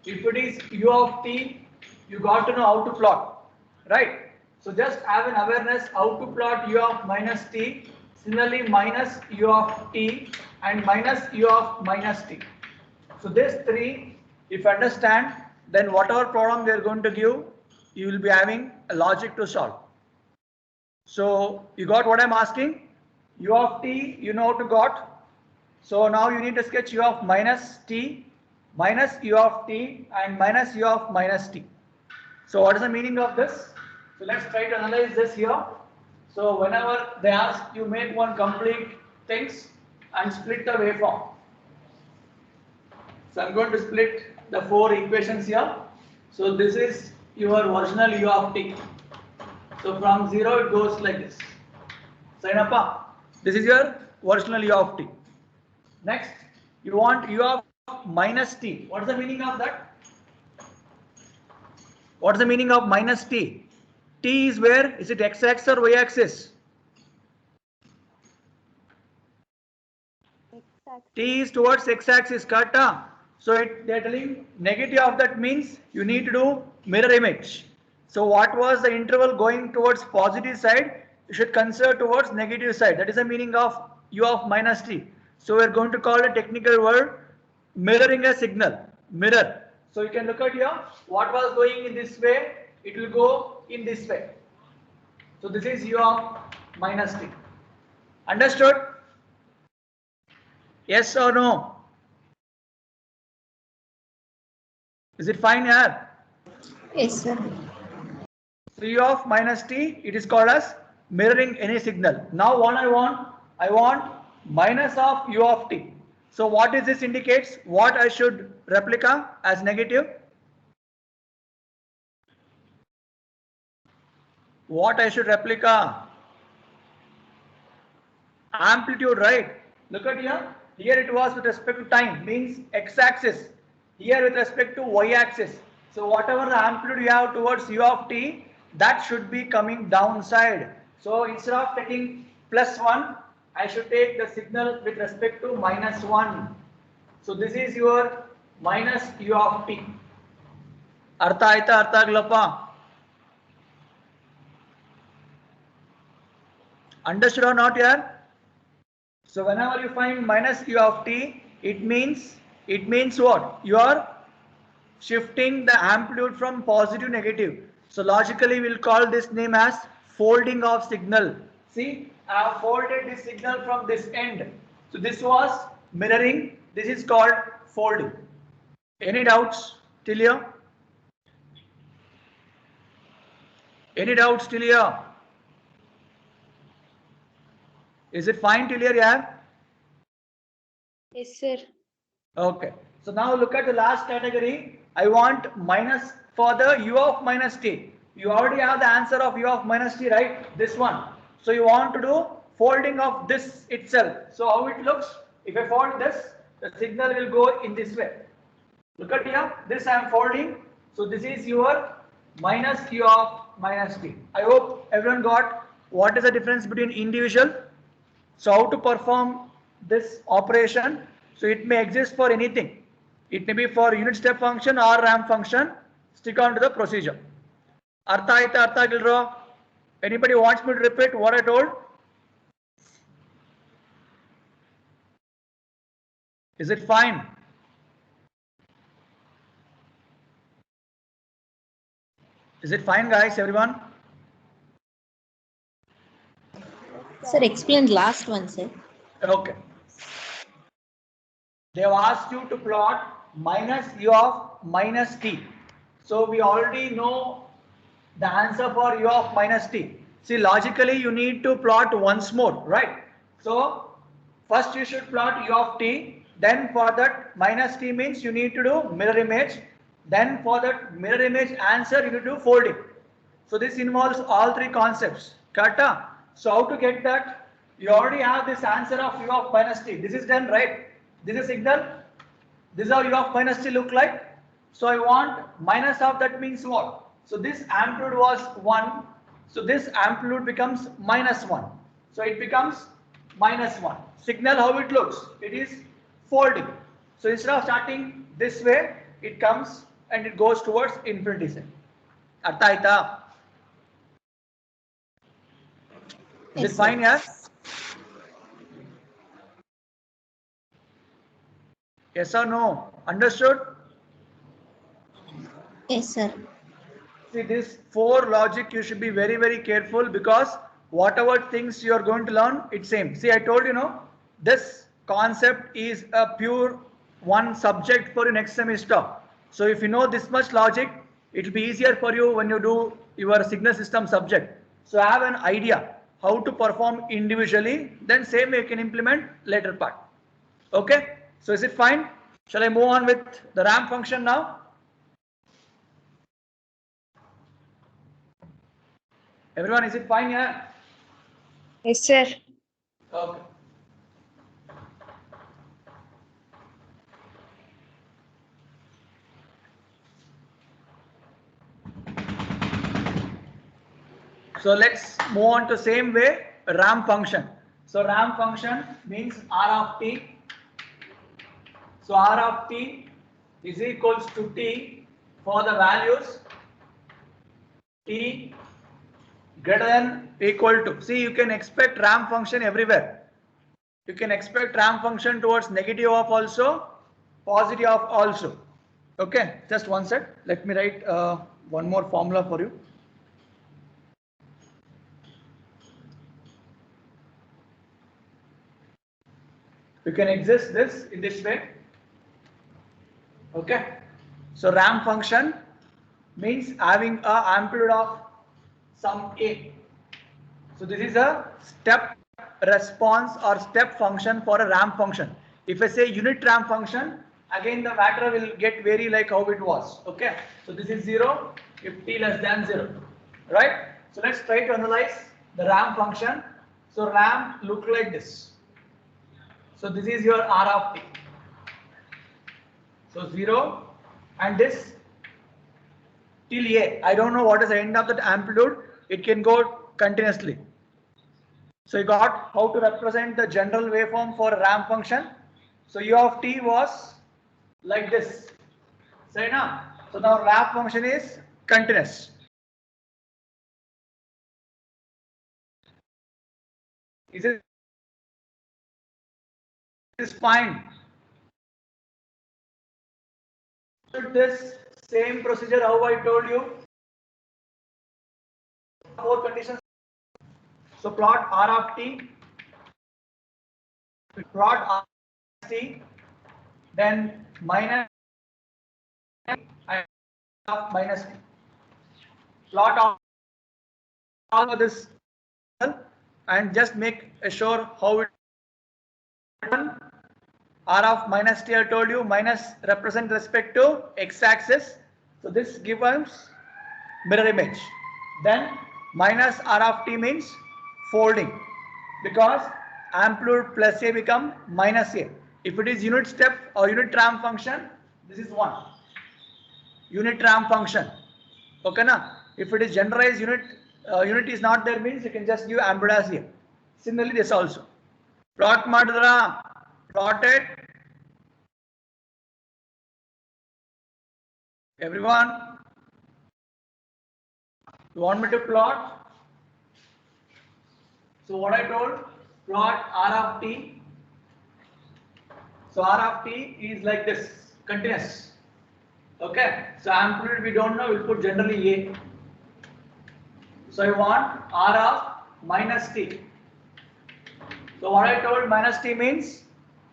Speaker 2: If it is u of t, you got to know how to plot, right? So just have an awareness how to plot u of minus t, similarly minus u of t and minus u of minus t. So these three, if you understand, then whatever problem they are going to give, you will be having a logic to solve. So you got what I'm asking? U of t, you know how to got. So now you need to sketch u of minus t, minus u of t and minus u of minus t. So what is the meaning of this? So let's try to analyze this here. So whenever they ask, you make one complete things and split the waveform. So I'm going to split the 4 equations here. So this is your original u of t. So from 0 it goes like this. Sainappa, this is your original u of t. Next, you want u of minus t. What is the meaning of that? What is the meaning of minus t? T is where? Is it x-axis or y-axis?
Speaker 4: X-axis.
Speaker 2: T is towards x-axis, correct? So they are telling negative of that means you need to do mirror image. So what was the interval going towards positive side? You should consider towards negative side. That is the meaning of u of minus t. So we are going to call a technical word mirroring a signal. Mirror. So you can look at here. What was going in this way? It will go in this way. So this is u of minus t. Understood? Yes or no? Is it fine here?
Speaker 3: Yes, sir.
Speaker 2: So u of minus t, it is called as mirroring any signal. Now what I want minus of u of t. So what is this indicates? What I should replica as negative? What I should replica? Amplitude, right? Look at here. Here it was with respect to time, means x-axis. Here with respect to y-axis. So whatever the amplitude you have towards u of t, that should be coming downside. So instead of taking +1, I should take the signal with respect to -1. So this is your minus u of t. Artha aita, artha aglapa. Understood or not here? So whenever you find minus u of t, it means what? You are shifting the amplitude from positive to negative. So logically we'll call this name as folding of signal. See, I have folded this signal from this end. So this was mirroring. This is called folding. Any doubts till here? Any doubts till here? Is it fine till here, yeah?
Speaker 6: Yes, sir.
Speaker 2: Okay. So now look at the last category. I want minus for the u of minus t. You already have the answer of u of minus t, right? This one. So you want to do folding of this itself. So how it looks? If I fold this, the signal will go in this way. Look at here. This I am folding. So this is your minus u of minus t. I hope everyone got what is the difference between individual. So how to perform this operation? So it may exist for anything. It may be for unit step function or ramp function. Stick on to the procedure. Artha aita, artha gilro. Anybody wants me to repeat what I told? Is it fine? Is it fine, guys, everyone?
Speaker 3: Sir, explain last one, sir.
Speaker 2: Okay. They have asked you to plot minus u of minus t. So we already know the answer for u of minus t. See, logically you need to plot once more, right? So first you should plot u of t. Then for that minus t means you need to do mirror image. Then for that mirror image answer you need to do folding. So this involves all three concepts. Correct? So how to get that? You already have this answer of u of minus t. This is done, right? This is signal. This is how u of minus t look like. So I want minus of that means what? So this amplitude was 1. So this amplitude becomes -1. So it becomes -1. Signal how it looks? It is folding. So instead of starting this way, it comes and it goes towards infinity side. Artha aita? Is
Speaker 3: Yes,
Speaker 2: it fine, yeah? Yes or no? Understood?
Speaker 3: Yes, sir.
Speaker 2: See, this 4 logic you should be very, very careful because whatever things you are going to learn, it's same. See, I told you, no, this concept is a pure one subject for your next semester. So if you know this much logic, it will be easier for you when you do your signal system subject. So have an idea. how to perform individually, then same you can implement later part. Okay, so is it fine? Shall I move on with the ramp function now? Everyone, is it fine? Yeah.
Speaker 6: Yes, sir.
Speaker 2: Okay. So let's move on to same way ramp function. So ramp function means R of t. So R of t is equals to t for the values t greater than equal to. See, you can expect ramp function everywhere. You can expect ramp function towards negative of also, positive of also. Okay, just one sec. Let me write one more formula for you. You can exist this in this way. Okay, so ramp function means having a amplitude of some a. So this is a step response or step function for a ramp function. If I say unit ramp function, again the matter will get very like how it was. Okay, so this is 0 if t less than 0, right? So let's try to analyze the ramp function. So ramp look like this. So this is your R of t. So 0 and this till a. I don't know what is the end of that amplitude. It can go continuously. So you got how to represent the general waveform for a ramp function. So u of t was like this. Say now. So now ramp function is continuous. Is it is fine? This same procedure how I told you. 4 conditions. So plot R of t, plot R of t, then minus of minus t. Plot all of this and just make sure how it R of minus t I told you minus represent respect to x-axis. So this gives mirror image. Then minus R of t means folding because amplitude plus a become minus a. If it is unit step or unit ramp function, this is 1. Unit ramp function. Okay na? If it is generalized unit, unit is not there means you can just give amplitude as here. Similarly this also. Plot madra, plotted. Everyone, you want me to plot? So what I told, plot R of t. So R of t is like this, continuous. Okay, so amplitude we don't know, we'll put generally a. So I want R of minus t. So what I told minus t means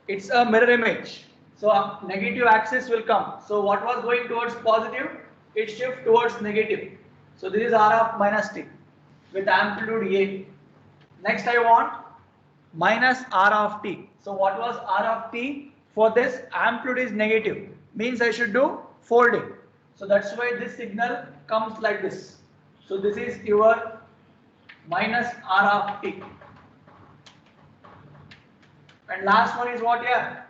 Speaker 2: it's a mirror image. So negative axis will come. So what was going towards positive, it shifts towards negative. So this is R of minus t with amplitude a. Next I want minus R of t. So what was R of t? For this amplitude is negative, means I should do folding. So that's why this signal comes like this. So this is your minus R of t. And last one is what here?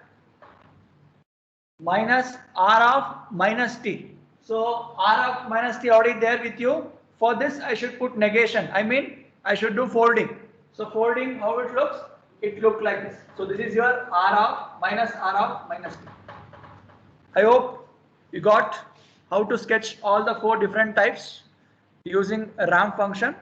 Speaker 2: Minus R of minus t. So R of minus t already there with you. For this I should put negation. I mean I should do folding. So folding, how it looks? It looks like this. So this is your R of minus t. I hope you got how to sketch all the 4 different types using a ramp function.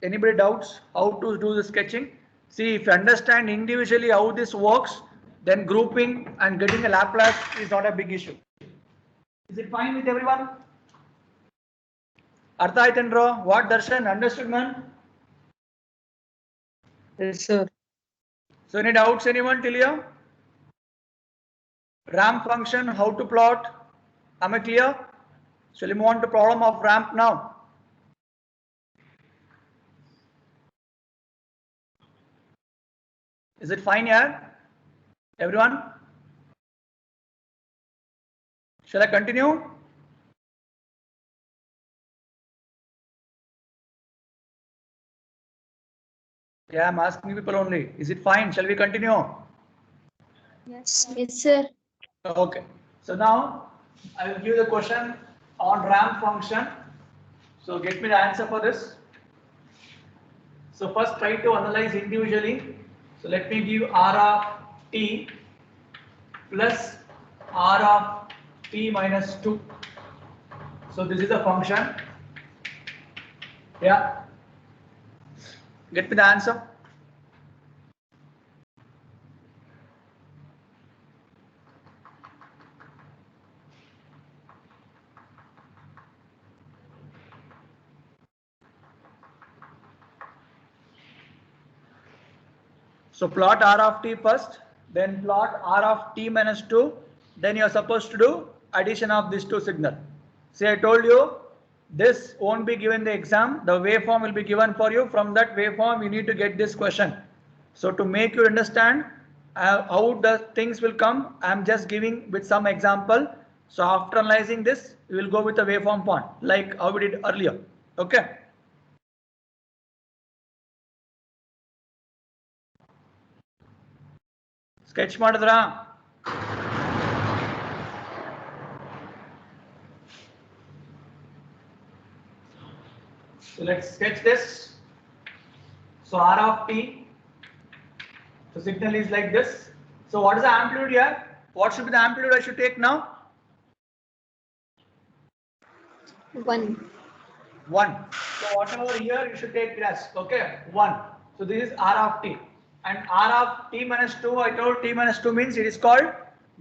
Speaker 2: Anybody doubts how to do the sketching? See, if you understand individually how this works, then grouping and getting a Laplace is not a big issue. Is it fine with everyone? Artha Aitendro, what Darshan understood, man?
Speaker 7: Yes, sir.
Speaker 2: So any doubts anyone till here? Ramp function, how to plot? Am I clear? Shall we move on to problem of ramp now? Is it fine here? Everyone? Shall I continue? Yeah, I'm asking people only. Is it fine? Shall we continue?
Speaker 6: Yes.
Speaker 3: Yes, sir.
Speaker 2: Okay. So now I will give the question on ramp function. So get me the answer for this. So first try to analyze individually. So let me give R of t plus R of t minus 2. So this is a function. Yeah. Get me the answer. So plot R of t first, then plot R of t minus 2, then you are supposed to do addition of these two signals. See, I told you this won't be given the exam, the waveform will be given for you. From that waveform you need to get this question. So to make you understand how the things will come, I am just giving with some example. So after analyzing this, we will go with the waveform point like how we did earlier. Okay. Sketch ಮಾಡಿದ್ರಾ? So let's sketch this. So R of t, so signal is like this. So what is the amplitude here? What should be the amplitude I should take now?
Speaker 3: 1.
Speaker 2: 1. So whatever here you should take as, okay, 1. So this is R of t. And R of t minus 2, I told t minus 2 means it is called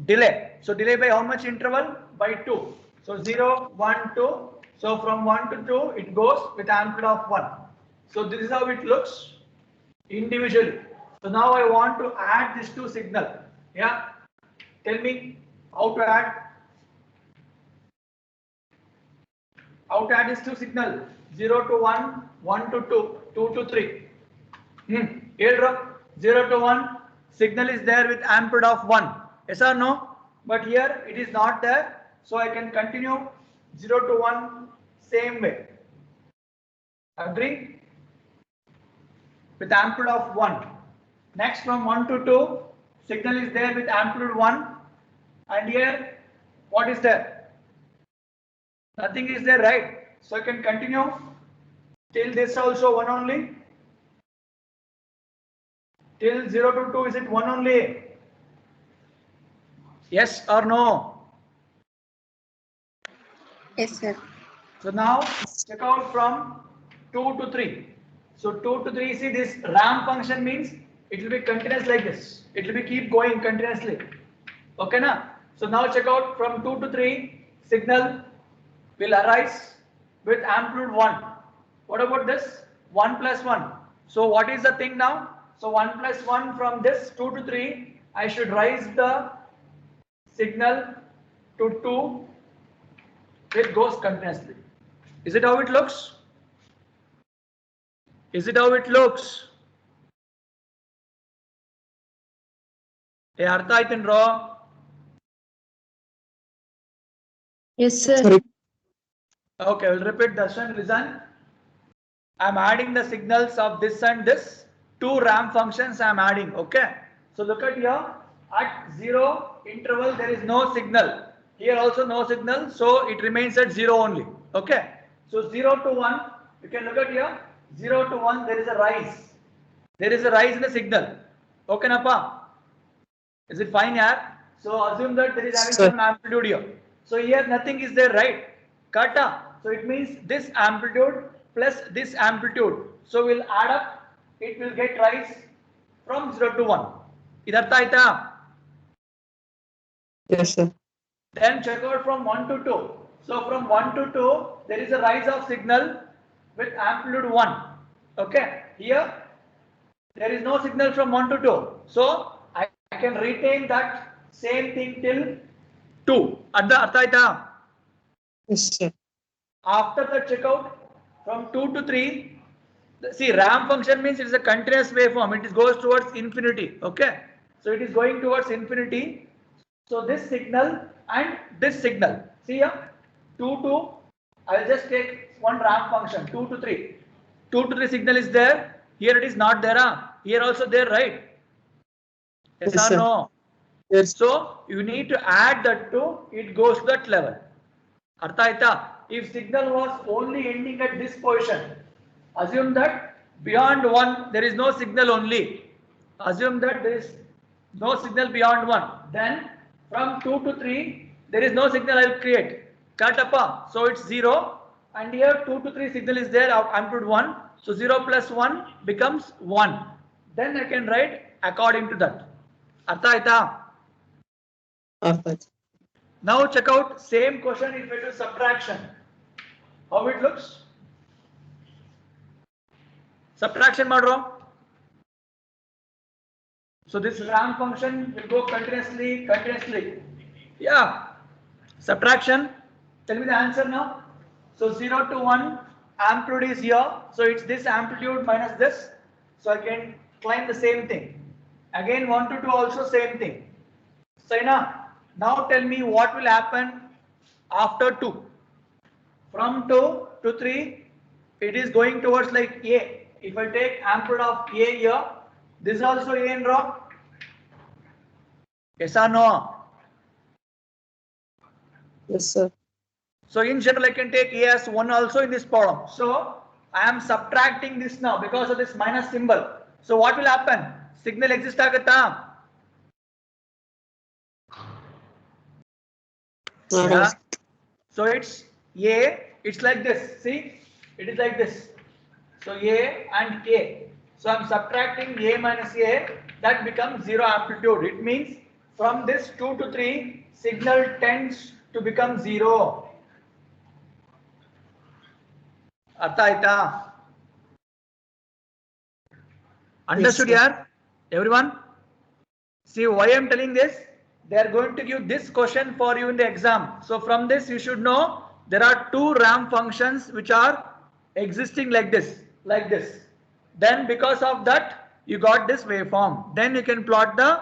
Speaker 2: delay. So delay by how much interval? By 2. So 0, 1, 2. So from 1 to 2 it goes with amplitude of 1. So this is how it looks individually. So now I want to add these two signal. Yeah. Tell me how to add. How to add these two signal? 0 to 1, 1 to 2, 2 to 3. Here 0 to 1 signal is there with amplitude of 1. Yes or no? But here it is not there. So I can continue 0 to 1 same way. Agree? With amplitude of 1. Next from 1 to 2 signal is there with amplitude 1. And here what is there? Nothing is there, right? So I can continue till this also 1 only. Till 0 to 2 is it 1 only? Yes or no?
Speaker 3: Yes, sir.
Speaker 2: So now check out from 2 to 3. So 2 to 3, see this ramp function means it will be continuous like this. It will be keep going continuously. Okay na? So now check out from 2 to 3 signal will arise with amplitude 1. What about this? 1 plus 1. So what is the thing now? So 1 plus 1 from this 2 to 3, I should raise the signal to 2. It goes continuously. Is it how it looks? Is it how it looks? ಅರ್ಥ ಆಯ್ತೇನ್ರೋ?
Speaker 3: Yes, sir.
Speaker 2: Okay, I will repeat Darshan, listen. I am adding the signals of this and this. Two ramp functions I am adding. Okay. So look at here. At 0 interval there is no signal. Here also no signal. So it remains at 0 only. Okay. So 0 to 1. You can look at here. 0 to 1 there is a rise. There is a rise in the signal. Okay, Napa? Is it fine here? So assume that there is having some amplitude here. So here nothing is there, right? Kata. So it means this amplitude plus this amplitude. So we'll add up. It will get rise from 0 to 1. Idartha aita?
Speaker 7: Yes, sir.
Speaker 2: Then check out from 1 to 2. So from 1 to 2 there is a rise of signal with amplitude 1. Okay. Here there is no signal from 1 to 2. So I can retain that same thing till 2. Artha aita?
Speaker 7: Yes, sir.
Speaker 2: After the checkout from 2 to 3 See, ramp function means it is a continuous waveform. It goes towards infinity. Okay. So it is going towards infinity. So this signal and this signal. See here, 2 to, I will just take one ramp function, 2 to 3. 2 to 3 signal is there. Here it is not there. Huh? Here also there, right? Yes,
Speaker 7: Yes,
Speaker 2: or
Speaker 7: sir.
Speaker 2: no?
Speaker 7: Yes.
Speaker 2: So you need to add that to, it goes to that level. Artha aita? If signal was only ending at this position, assume that beyond 1 there is no signal only. Assume that there is no signal beyond 1. Then from 2 to 3 there is no signal I will create. Katapa. So it's 0 and here 2 to 3 signal is there, amplitude 1. So 0 plus 1 becomes 1. Then I can write according to that. Artha aita?
Speaker 7: Perfect.
Speaker 2: Now check out same question if we do subtraction. How it looks? Subtraction madro. So this ramp function will go continuously. Yeah. Subtraction. Tell me the answer now. So 0 to 1 amplitude is here. So it's this amplitude minus this. So I can claim the same thing. Again 1 to 2 also same thing. So now tell me what will happen after 2. From 2 to 3, it is going towards like A. If I take amplitude of A here, this is also A in raw. Yes or no?
Speaker 7: Yes, sir.
Speaker 2: So in general, I can take A as 1 also in this problem. So I am subtracting this now because of this minus symbol. So what will happen? Signal exist agata. Yeah. So it's A, it's like this. See, it is like this. So A and A. So I'm subtracting A minus A, that becomes 0 amplitude. It means from this 2 to 3, signal tends to become 0. Artha aita? Understood,
Speaker 7: Yes,
Speaker 2: yaar? Everyone? See why I'm telling this? They are going to give this question for you in the exam. So from this you should know there are two ramp functions which are existing like this. Then because of that you got this waveform. Then you can plot the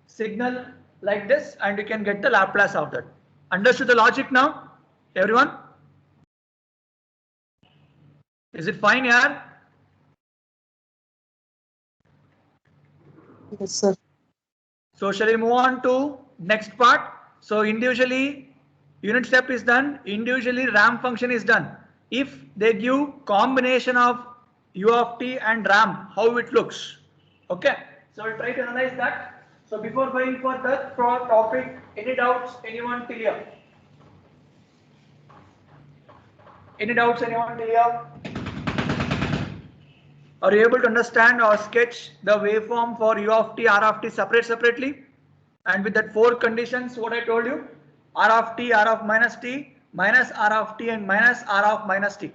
Speaker 2: signal like this and you can get the Laplace of that. Understood the logic now? Everyone? Is it fine, yaar?
Speaker 7: Yes, sir.
Speaker 2: So shall we move on to next part? So individually unit step is done, individually ramp function is done. If they give combination of u of t and ramp, how it looks? Okay, so we'll try to analyze that. So before going for that topic, any doubts, anyone till here? Any doubts, anyone till here? Are you able to understand or sketch the waveform for u of t, r of t separately? And with that 4 conditions, what I told you, r of t, r of minus t, minus r of t and minus r of minus t.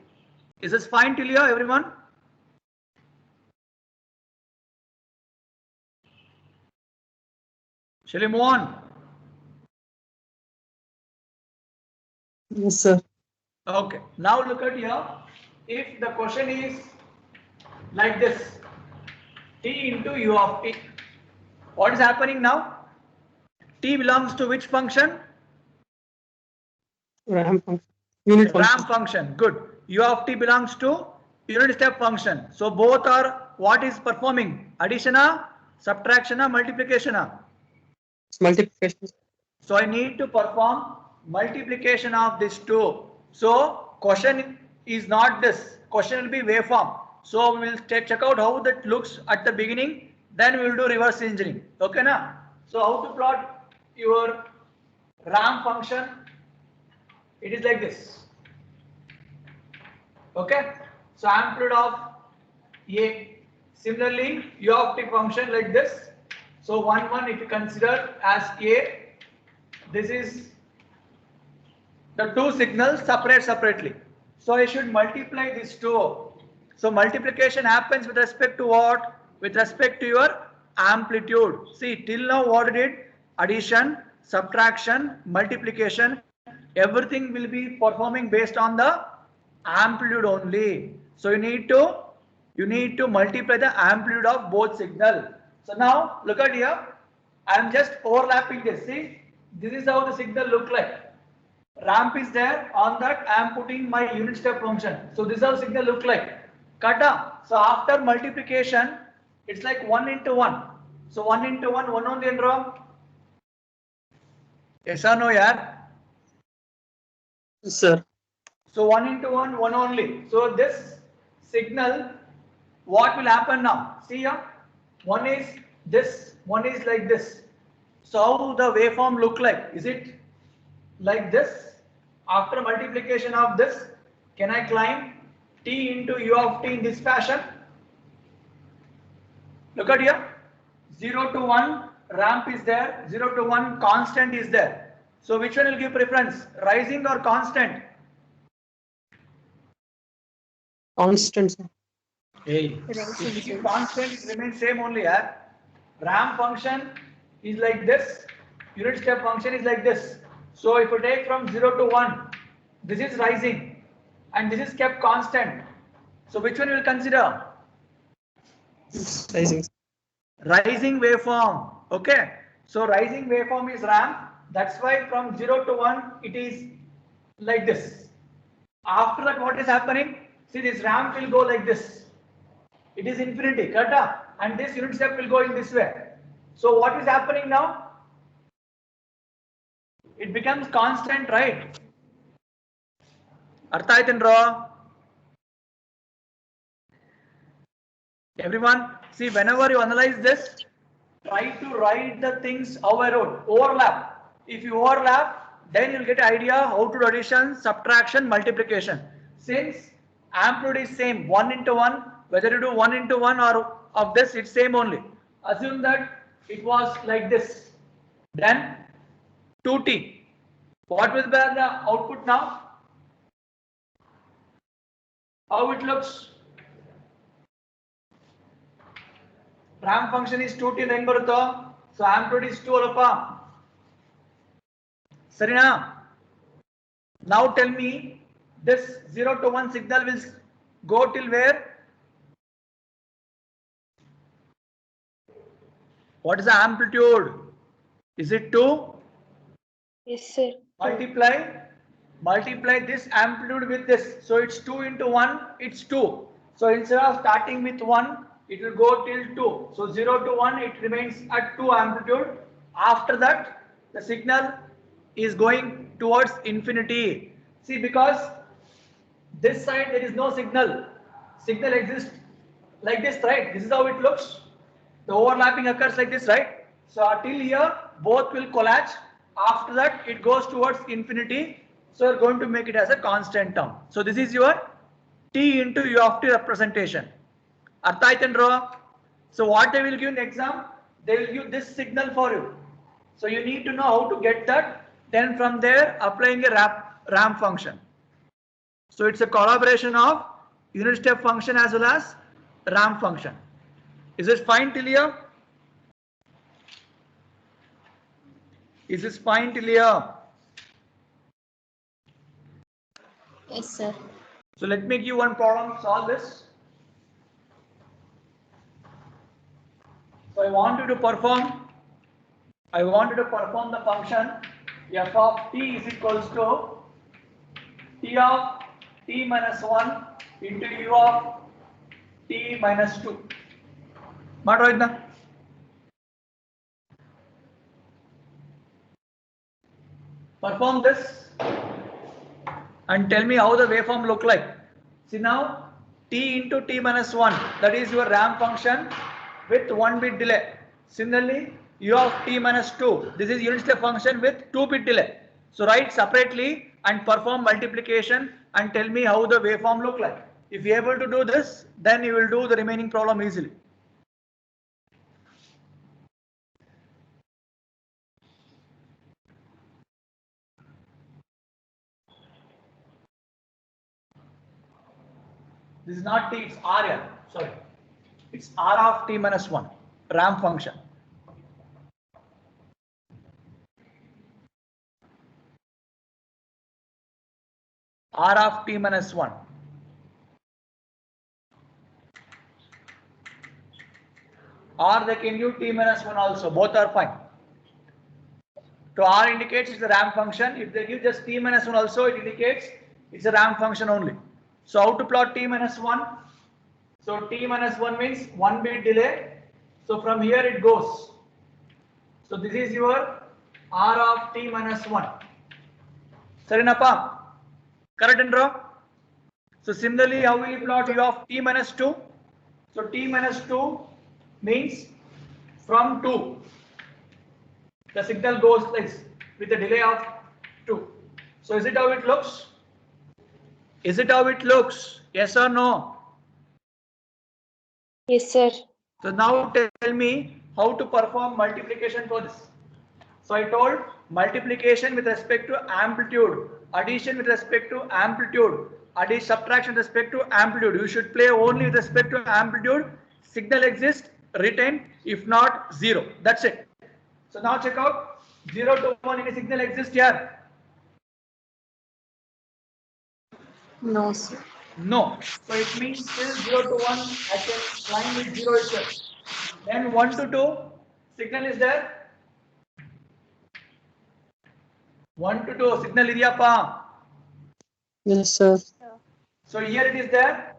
Speaker 2: Is this fine till here, everyone? Shall we move on?
Speaker 7: Yes, sir.
Speaker 2: Okay, now look at here. If the question is like this, t into u of t, what is happening now? T belongs to which function?
Speaker 7: Ramp function. Unit function.
Speaker 2: Ramp function. Good. U of t belongs to unit step function. So both are what is performing? Addition, subtraction, multiplication.
Speaker 7: It's multiplication.
Speaker 2: So I need to perform multiplication of these two. So question is not this. Question will be waveform. So we will check out how that looks at the beginning. Then we will do reverse engineering. Okay, na? So how to plot your ramp function? It is like this. Okay. So amplitude of A. Similarly, u of t function like this. So 1, 1 if you consider as A, this is the two signals separately. So I should multiply these two. So multiplication happens with respect to what? With respect to your amplitude. See, till now what it did? Addition, subtraction, multiplication, everything will be performing based on the amplitude only. So you need to you need to multiply the amplitude of both signal. So now look at here. I am just overlapping this. See, this is how the signal look like. Ramp is there. On that I am putting my unit step function. So this is how signal look like. Kata. So after multiplication, it's like 1 into 1. So 1 into 1, 1 only in row. Yes or no, yaar?
Speaker 7: Yes, sir.
Speaker 2: So 1 into 1, 1 only. So this signal, what will happen now? See here, one is this, one is like this. So how the waveform look like? Is it like this? After multiplication of this, can I climb t into u of t in this fashion? Look at here, 0 to 1 ramp is there, 0 to 1 constant is there. So which one will give preference, rising or constant?
Speaker 7: Constant, sir.
Speaker 2: Hey,
Speaker 3: Rising,
Speaker 2: if you
Speaker 3: sir.
Speaker 2: constant, it remains same only. Ramp function is like this, unit step function is like this. So if you take from 0 to 1, this is rising and this is kept constant. So which one you will consider?
Speaker 7: Rising.
Speaker 2: Rising waveform. Okay. So rising waveform is ramp. That's why from 0 to 1 it is like this. After that, what is happening? See, this ramp will go like this. It is infinity, correct? And this unit step will go in this way. So what is happening now? It becomes constant, right? Artha aitendro? Everyone, see, whenever you analyze this, try to write the things how I wrote. Overlap. If you overlap, then you'll get idea how to do addition, subtraction, multiplication. Since amplitude is same, 1 into 1, whether you do 1 into 1 or of this, it's same only. Assume that it was like this. Then 2t. What will be the output now? How it looks? Ramp function is 2t ಹೆಂಗ್ ಬರುತ್ತೋ? So amplitude is 2 ಅಲ್ಲಪ್ಪ. ಸರಿನಾ? Now tell me, this 0 to 1 signal will go till where? What is the amplitude? Is it 2?
Speaker 1: Yes, sir.
Speaker 2: Multiply this amplitude with this. So it's 2 into 1, it's 2. So instead of starting with 1, it will go till 2. So 0 to 1, it remains at 2 amplitude. After that, the signal is going towards infinity. See, because this side there is no signal. Signal exists like this, right? This is how it looks. The overlapping occurs like this, right? So till here, both will collapse. After that, it goes towards infinity. So we're going to make it as a constant term. So this is your t into u of t representation. Artha aitendro? So what they will give in the exam? They will give this signal for you. So you need to know how to get that. Then from there, applying a ramp function. So it's a collaboration of unit step function as well as ramp function. Is it fine till here? Is this fine till here?
Speaker 3: Yes, sir.
Speaker 2: So let me give one problem, solve this. So I want you to perform the function f of t is equals to t of t minus 1 into u of t minus 2. Matter idna? Perform this and tell me how the waveform look like. See now, t into t minus 1, that is your ramp function with 1 bit delay. Similarly, u of t minus 2, this is unit step function with 2 bit delay. So write separately and perform multiplication and tell me how the waveform look like. If you are able to do this, then you will do the remaining problem easily. This is not t, it's r here. Sorry. It's r of t minus 1, ramp function. R of t minus 1. or they can give t minus 1 also. Both are fine. So R indicates it's a ramp function. If they give just t minus 1 also, it indicates it's a ramp function only. So how to plot t minus 1? So t minus 1 means 1 bit delay. So from here it goes. So this is your R of t minus 1. Sarinappa? Correct and wrong? So similarly, how will you plot u of t minus 2? So t minus 2 means from 2. The signal goes like this with a delay of 2. So is it how it looks? Is it how it looks? Yes or no?
Speaker 1: Yes, sir.
Speaker 2: So now tell me how to perform multiplication for this. So I told multiplication with respect to amplitude, addition with respect to amplitude, addition, subtraction with respect to amplitude. You should play only with respect to amplitude. Signal exists, retain. If not, 0. That's it. So now check out 0 to 1. Any signal exists here?
Speaker 3: No, sir.
Speaker 2: No. So it means still 0 to 1. I can line with 0 itself. Then 1 to 2 signal is there. 1 to 2 signal idiyappa.
Speaker 7: Yes, sir.
Speaker 2: So here it is there.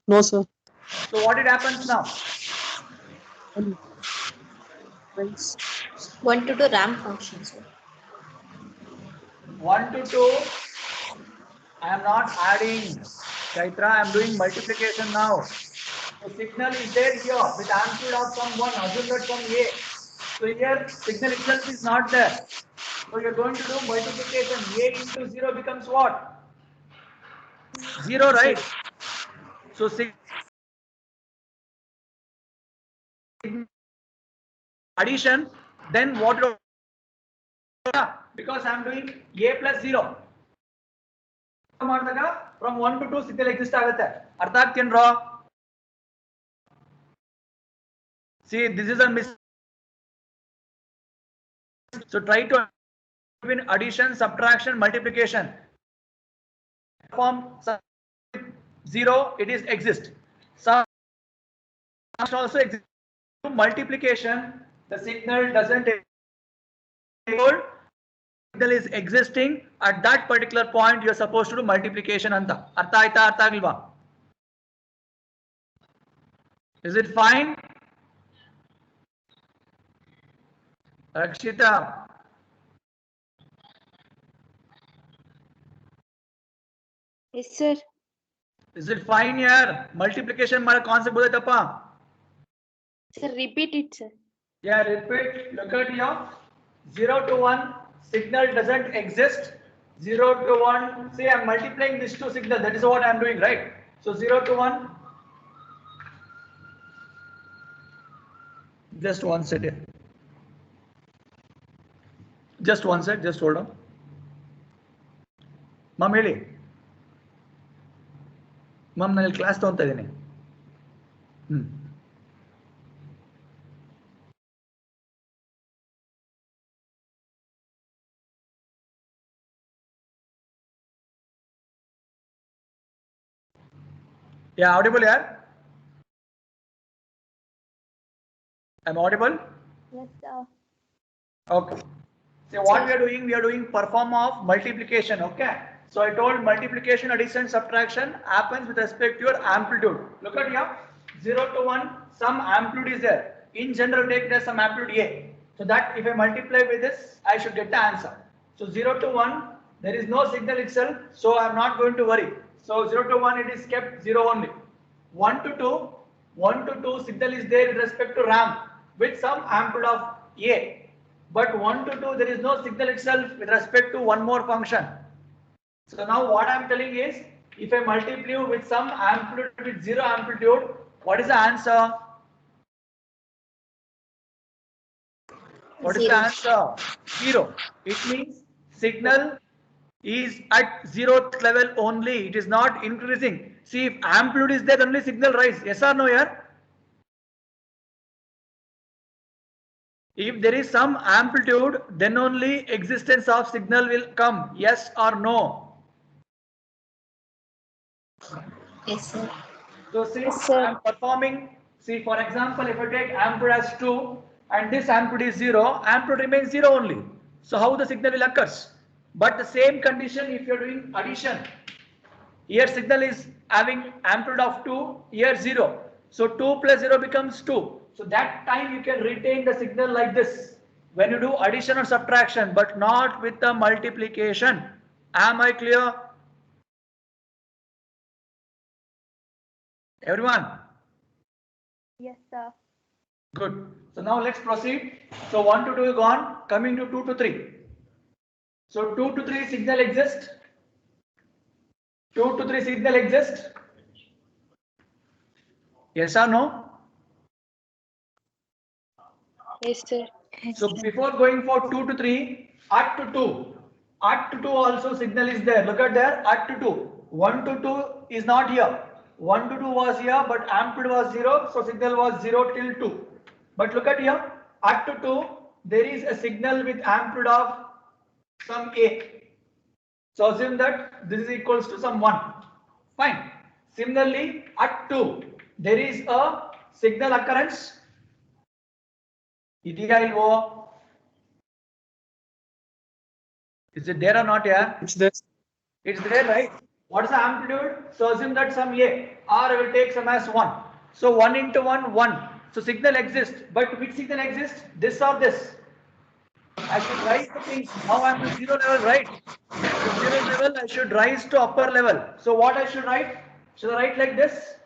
Speaker 7: No, sir.
Speaker 2: So what it happens now?
Speaker 3: 1 to 2 ramp function, sir.
Speaker 2: 1 to 2. I am not adding. Chaitra, I am doing multiplication now. So signal is there here with amplitude of some 1. Assume that from A. So here signal itself is not there. So you are going to do multiplication. A into 0 becomes what? 0, right? So addition, then what? Because I am doing A plus 0. From 1 to 2 signal exist ಆಗುತ್ತೆ. ಅರ್ಥ ಆಗ್ತೇನ್ರೋ? See, this is a miss. So try to between addition, subtraction, multiplication. Form 0, it is exist. Some also exist. Multiplication, the signal doesn't hold. Signal is existing at that particular point. You are supposed to do multiplication. Anta. Artha aita, artha agilva. Is it fine? Rakshita.
Speaker 1: Yes, sir.
Speaker 2: Is it fine here? Multiplication mara concept bodaytappa.
Speaker 1: Sir, repeat it, sir.
Speaker 2: Yeah, repeat. Look at here. 0 to 1 signal doesn't exist. 0 to 1. See, I'm multiplying these two signals. That is what I'm doing, right? So 0 to 1. Just one second. Just one sec. Just hold on. Ma'am, ಹೇಳಿ. Ma'am ನಾನು class ತಗೊಂತಾ ಇದ್ದೀನಿ. Yeah, audible here? I'm audible?
Speaker 4: Yes, sir.
Speaker 2: Okay. So what we are doing perform of multiplication, okay? So I told multiplication, addition, subtraction happens with respect to your amplitude. Look at here, 0 to 1, some amplitude is there. In general, take it as some amplitude A. So that if I multiply with this, I should get the answer. So 0 to 1, there is no signal itself, so I am not going to worry. So 0 to 1, it is kept 0 only. 1 to 2 signal is there with respect to ramp with some amplitude of A. But 1 to 2, there is no signal itself with respect to one more function. So now what I am telling is, if I multiply with some amplitude with 0 amplitude, what is the answer? What is the answer? 0. It means signal is at 0th level only. It is not increasing. See, if amplitude is there, only signal rise. Yes or no here? If there is some amplitude, then only existence of signal will come. Yes or no?
Speaker 3: Yes, sir.
Speaker 2: So since
Speaker 1: Yes, sir.
Speaker 2: I am performing See, for example, if I take amplitude as 2 and this amplitude is 0, amplitude remains 0 only. So how the signal will occurs? But the same condition if you are doing addition. Here signal is having amplitude of 2, here 0. So 2 plus 0 becomes 2. So that time you can retain the signal like this when you do addition or subtraction, but not with the multiplication. Am I clear? Everyone?
Speaker 4: Yes, sir.
Speaker 2: Good. So now let's proceed. So 1 to 2 is gone, coming to 2 to 3. So 2 to 3 signal exists. 2 to 3 signal exists. Yes or no?
Speaker 3: Yes, sir.
Speaker 2: So before going for 2 to 3, at to 2 also signal is there. Look at there, at to 2. 1 to 2 is not here. 1 to 2 was here, but amplitude was 0, so signal was 0 till 2. But look at here, at to 2, there is a signal with amplitude of some A. So assume that this is equals to some 1. Fine. Similarly, at 2, there is a signal occurrence. Is it there or not here?
Speaker 7: It's there.
Speaker 2: It's there, right? What is the amplitude? So assume that some A, or I will take some as 1. So 1 into 1, 1. So signal exists, but which signal exists? This or this? I should rise the things. Now I am at 0 level, right? To 0 level, I should rise to upper level. So what I should write? Should I write like this?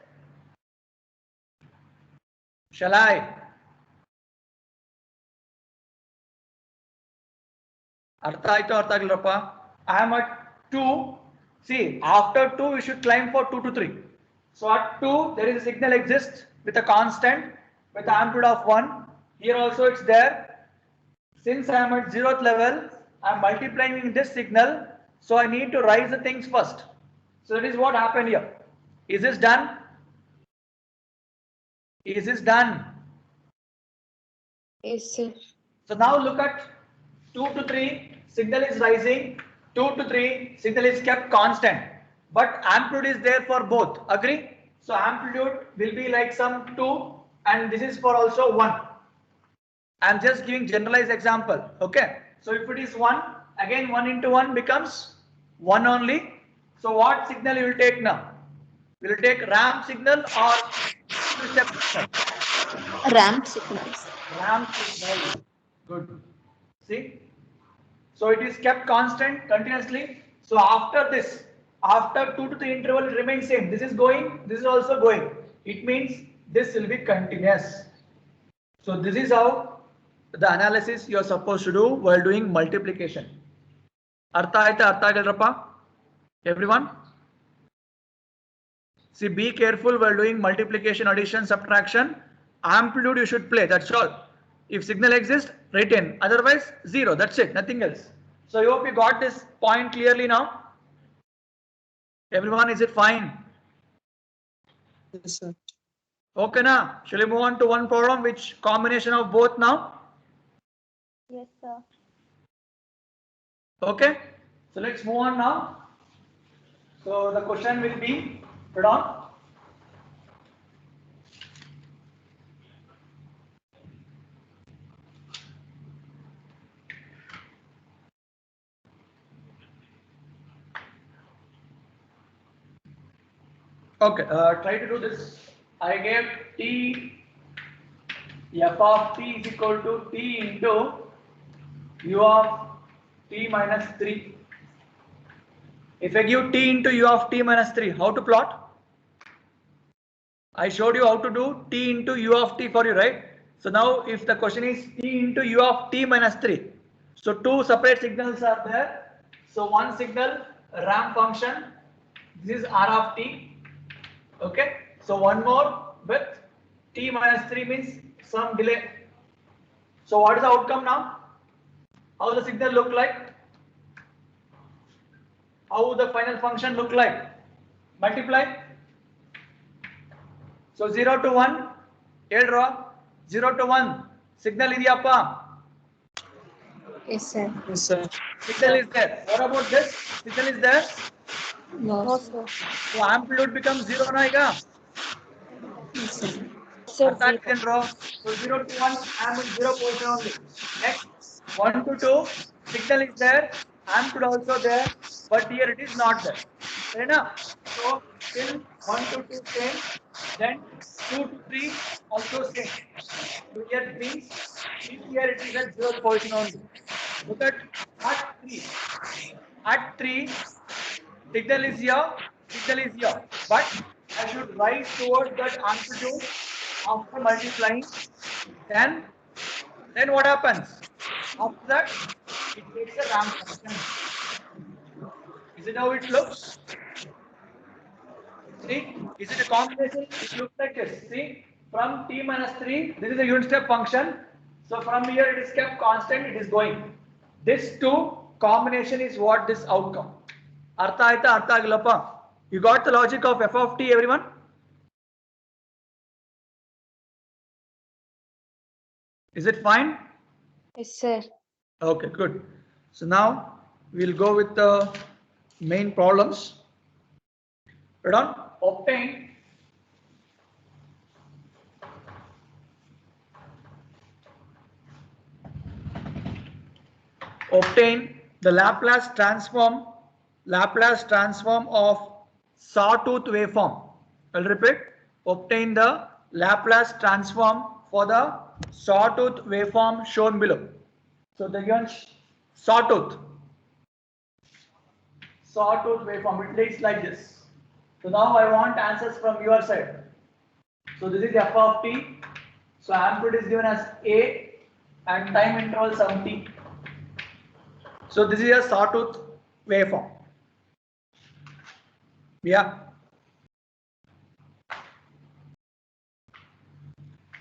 Speaker 2: Shall I? Artha aito artha agilrappa. I am at 2. See, after 2 we should climb for 2 to 3. So at 2 there is a signal exists with a constant with amplitude of 1. Here also it's there. Since I am at 0th level, I am multiplying this signal. So I need to rise the things first. So that is what happened here. Is this done? Is this done?
Speaker 3: Yes, sir.
Speaker 2: So now look at 2 to 3, signal is rising, 2 to 3, signal is kept constant, but amplitude is there for both. Agree? So amplitude will be like some 2 and this is for also 1. I am just giving generalized example. Okay. So if it is 1, again 1 into 1 becomes 1 only. So what signal you will take now? Will you take ramp signal or step signal?
Speaker 3: Ramp signals.
Speaker 2: Ramp signal. Good. See? So it is kept constant continuously. So after this, after 2 to 3 interval, it remains same. This is going, this is also going. It means this will be continuous. So this is how the analysis you are supposed to do while doing multiplication. Artha aita artha agalrappa? Everyone? See, be careful while doing multiplication, addition, subtraction. Amplitude you should play. That's all. If signal exists, retain. Otherwise, 0. That's it. Nothing else. So I hope you got this point clearly now. Everyone, is it fine?
Speaker 7: Yes, sir.
Speaker 2: Okay, now shall we move on to one problem which combination of both now?
Speaker 4: Yes, sir.
Speaker 2: Okay. So let's move on now. So the question will be put on. Okay, try to do this. I gave t f of t is equal to t into u of t minus 3. If I give t into u of t minus 3, how to plot? I showed you how to do t into u of t for you, right? So now if the question is t into u of t minus 3, so two separate signals are there. So one signal ramp function, this is r of t. Okay, so one more with t minus 3 means some delay. So what is the outcome now? How the signal look like? How the final function look like? Multiply. So 0 to 1, draw 0 to 1, signal idiyappa?
Speaker 3: Yes, sir.
Speaker 7: Yes, sir.
Speaker 2: Signal is there. What about this? Signal is there.
Speaker 3: No,
Speaker 4: No,
Speaker 3: sir.
Speaker 4: sir.
Speaker 2: So amplitude becomes 0 na ega?
Speaker 3: Yes, sir. Sir,
Speaker 2: Artha again draw. So 0 to 1, I am in 0 position only. Next, 1 to 2, signal is there, amplitude also there, but here it is not there. Fair enough? So till 1 to 2 same, then 2 to 3 also same. So here it means here it is at 0 position only. Look at 3. At 3, signal is here, but I should rise towards that amplitude after multiplying. Then what happens? After that, it takes a ramp function. Is it how it looks? See, is it a combination? It looks like this. See, from t minus 3, this is a unit step function. So from here it is kept constant, it is going. This two combination is what this outcome. Artha aita, artha agilapa. You got the logic of f of t, everyone? Is it fine?
Speaker 3: yes, sir.
Speaker 2: Okay, good. So now we'll go with the main problems. Right on. Obtain the Laplace transform of sawtooth waveform. I'll repeat. Obtain the Laplace transform for the sawtooth waveform shown below. So the given sawtooth waveform, it looks like this. So now I want answers from your side. So this is f of t. So amplitude is given as a and time interval some t. So this is a sawtooth waveform. Yeah.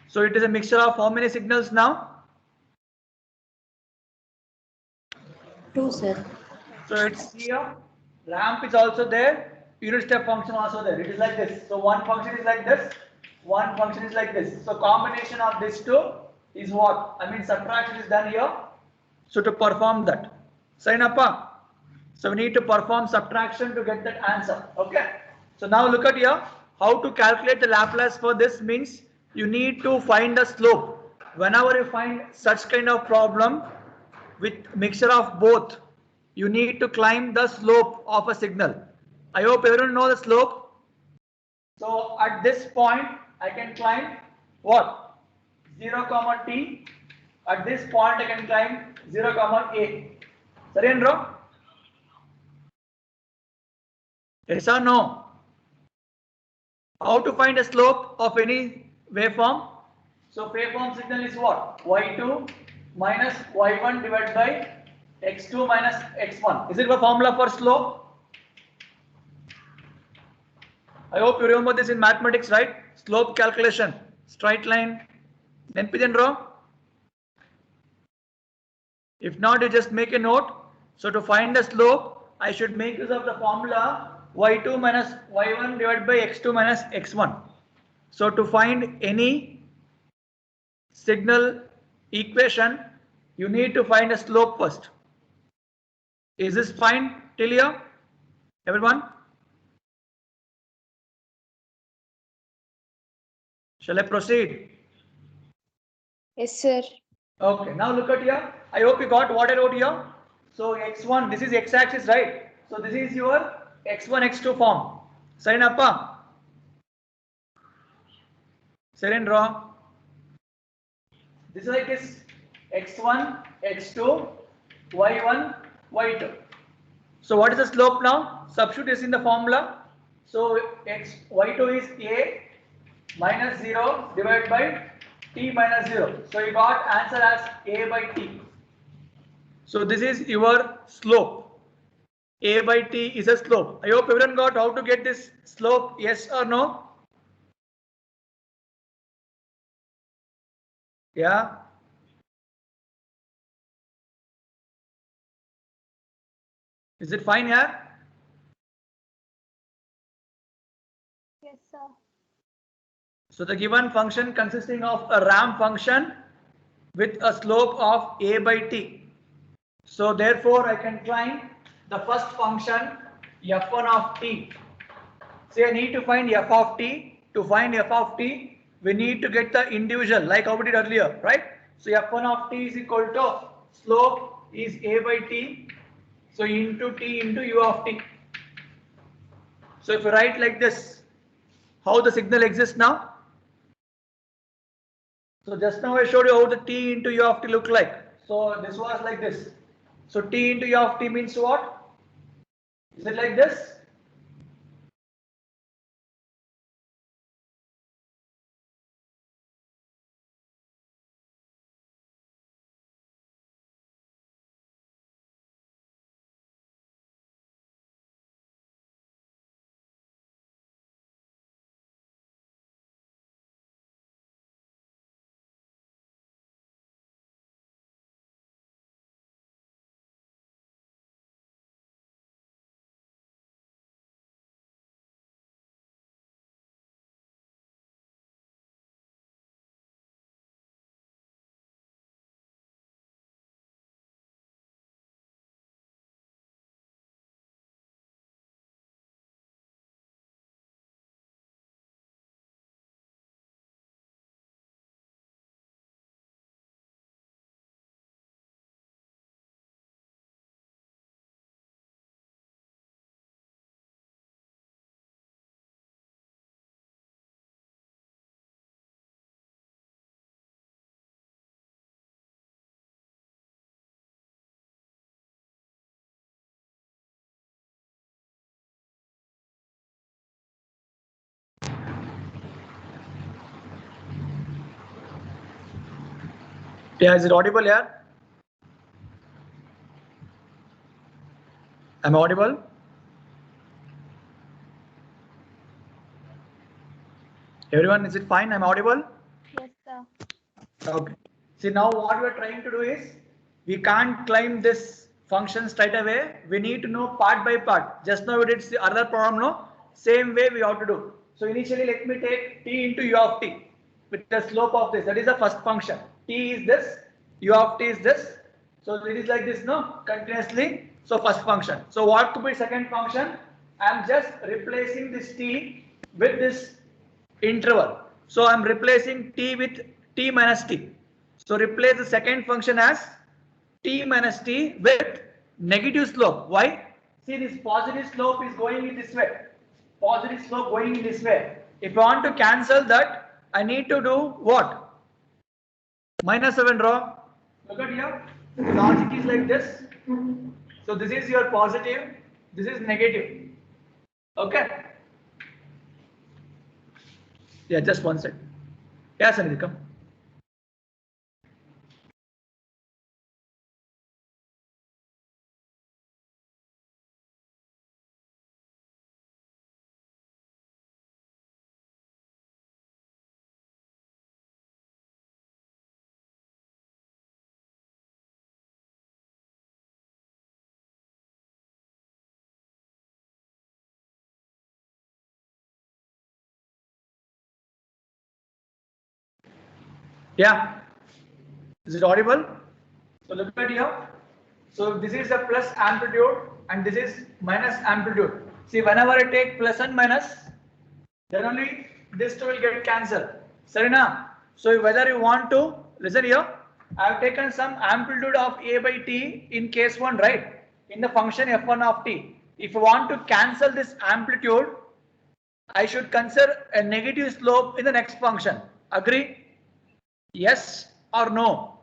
Speaker 2: So it is a mixture of how many signals now?
Speaker 3: 2, sir.
Speaker 2: So it's here. Ramp is also there. Unit step function also there. It is like this. So one function is like this. One function is like this. So combination of these two is what? I mean subtraction is done here. So to perform that. Sign up. So we need to perform subtraction to get that answer. Okay. So now look at here. How to calculate the Laplace for this means you need to find the slope. Whenever you find such kind of problem with mixture of both, you need to climb the slope of a signal. I hope everyone know the slope. So at this point, I can climb what? 0, t. At this point, I can climb 0, a. Sarendra? Yes or no? How to find a slope of any waveform? So waveform signal is what? y2 minus y1 divided by x2 minus x1. Is it the formula for slope? I hope you remember this in mathematics, right? Slope calculation, straight line. If not, you just make a note. So to find the slope, I should make use of the formula y2 minus y1 divided by x2 minus x1. So to find any signal equation, you need to find a slope first. Is this fine till here, everyone? Shall I proceed?
Speaker 3: Yes, sir.
Speaker 2: Okay, now look at here. I hope you got what I wrote here. So x1, this is x-axis, right? So this is your x1, x2 form. Sign up. Sarendra. This is like this x1, x2, y1, y2. So what is the slope now? Substitute this in the formula. So y2 is a minus 0 divided by t minus 0. So you got answer as a by t. So this is your slope. A by t is a slope. I hope everyone got how to get this slope, yes or no? Yeah. Is it fine here?
Speaker 4: Yes, sir.
Speaker 2: So the given function consisting of a ramp function with a slope of a by t. So therefore I can find the first function f1 of t. So I need to find f of t. To find f of t, we need to get the individual like how we did earlier, right? So f1 of t is equal to slope is a by t, so into t into u of t. So if you write like this, how the signal exists now? So just now I showed you how the t into u of t look like. So this was like this. So t into u of t means what? Is it like this? Yeah, is it audible here? Am I audible? Everyone, is it fine? I'm audible?
Speaker 4: Yes, sir.
Speaker 2: Okay. See, now what we're trying to do is, we can't climb this function straight away. We need to know part by part. Just now we did the other problem, no? Same way we have to do. So initially let me take t into u of t with the slope of this. That is the first function. T is this, u of t is this. So it is like this, no? Continuously. So first function. So what could be second function? I'm just replacing this t with this interval. So I'm replacing t with t minus t. So replace the second function as t minus t with negative slope. Why? See, this positive slope is going in this way. Positive slope going in this way. If I want to cancel that, I need to do what? Minus 7 draw. Look at here. Logic is like this. So this is your positive. This is negative. Okay. Yeah, just one second. Yeah, Sanidhi, come. Yeah. Is it audible? So look at here. So this is a plus amplitude and this is minus amplitude. See, whenever I take plus and minus, then only this two will get cancelled. Sarina. So whether you want to listen here, I have taken some amplitude of a by t in case 1, right? In the function f1 of t. If you want to cancel this amplitude, I should consider a negative slope in the next function. Agree? Yes or no?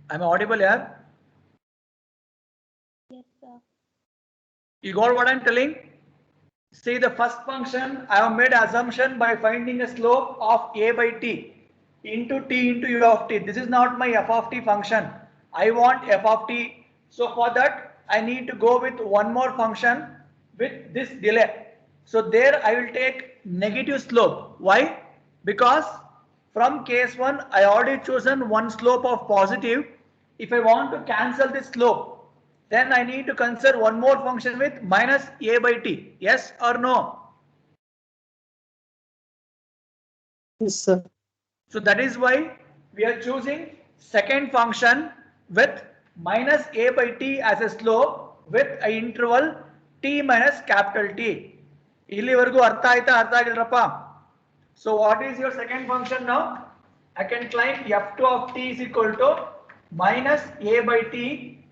Speaker 2: Am I audible here?
Speaker 4: Yes, sir.
Speaker 2: You got what I'm telling? See, the first function I have made assumption by finding a slope of a by t into t into u of t. This is not my f of t function. I want f of t. So for that I need to go with one more function with this delay. So there I will take negative slope. Why? Because from case 1 I already chosen one slope of positive. If I want to cancel this slope, then I need to consider one more function with minus a by t. Yes or no?
Speaker 7: Yes, sir.
Speaker 2: So that is why we are choosing second function with minus a by t as a slope with an interval t minus capital T. ಇಲ್ಲಿವರೆಗೂ ಅರ್ಥ ಆಯ್ತಾ ಅರ್ಥ ಆಗಿಲ್ರಪ್ಪ? So what is your second function now? I can claim f2 of t is equal to minus a by t.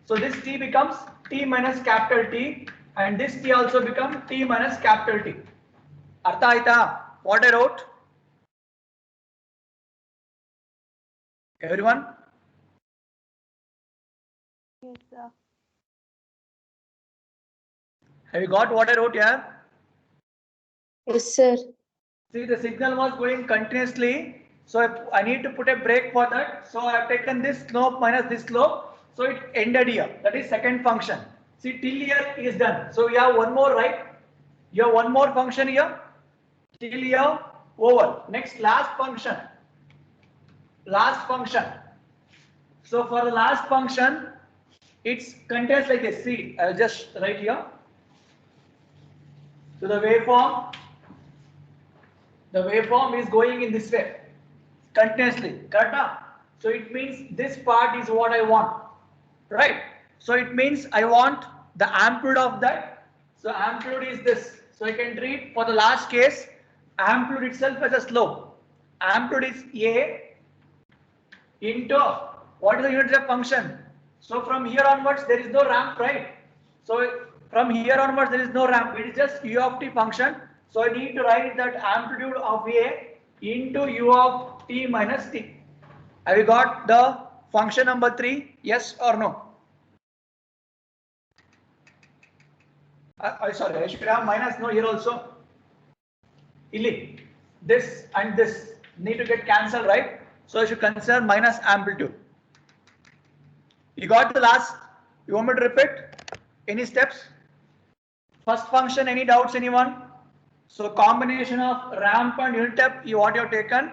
Speaker 2: So this t becomes t minus capital T, and this t also becomes t minus capital T. Artha aita? What I wrote? Everyone?
Speaker 4: Yes, sir.
Speaker 2: Have you got what I wrote here?
Speaker 3: Yes, sir.
Speaker 2: See, the signal was going continuously, so I need to put a break for that. So I have taken this slope minus this slope, so it ended here. That is second function. See, till here is done. So we have one more, right? You have one more function here. Till here over. Next, last function. Last function. So for the last function, it's contains like this. See, I'll just write here. So the waveform is going in this way continuously, correct? So it means this part is what I want, right? So it means I want the amplitude of that. So amplitude is this. So I can treat for the last case amplitude itself as a slope. Amplitude is a into what is the unit step function. So from here onwards there is no ramp, right? So from here onwards there is no ramp. It is just u of t function. So I need to write that amplitude of a into u of t minus t. Have you got the function number 3? Yes or no? Sorry, I should have minus no here also. Illi, this and this need to get cancelled, right? So I should consider minus amplitude. You got the last? You want me to repeat? Any steps? First function, any doubts, anyone? So combination of ramp and unit step, what you have taken.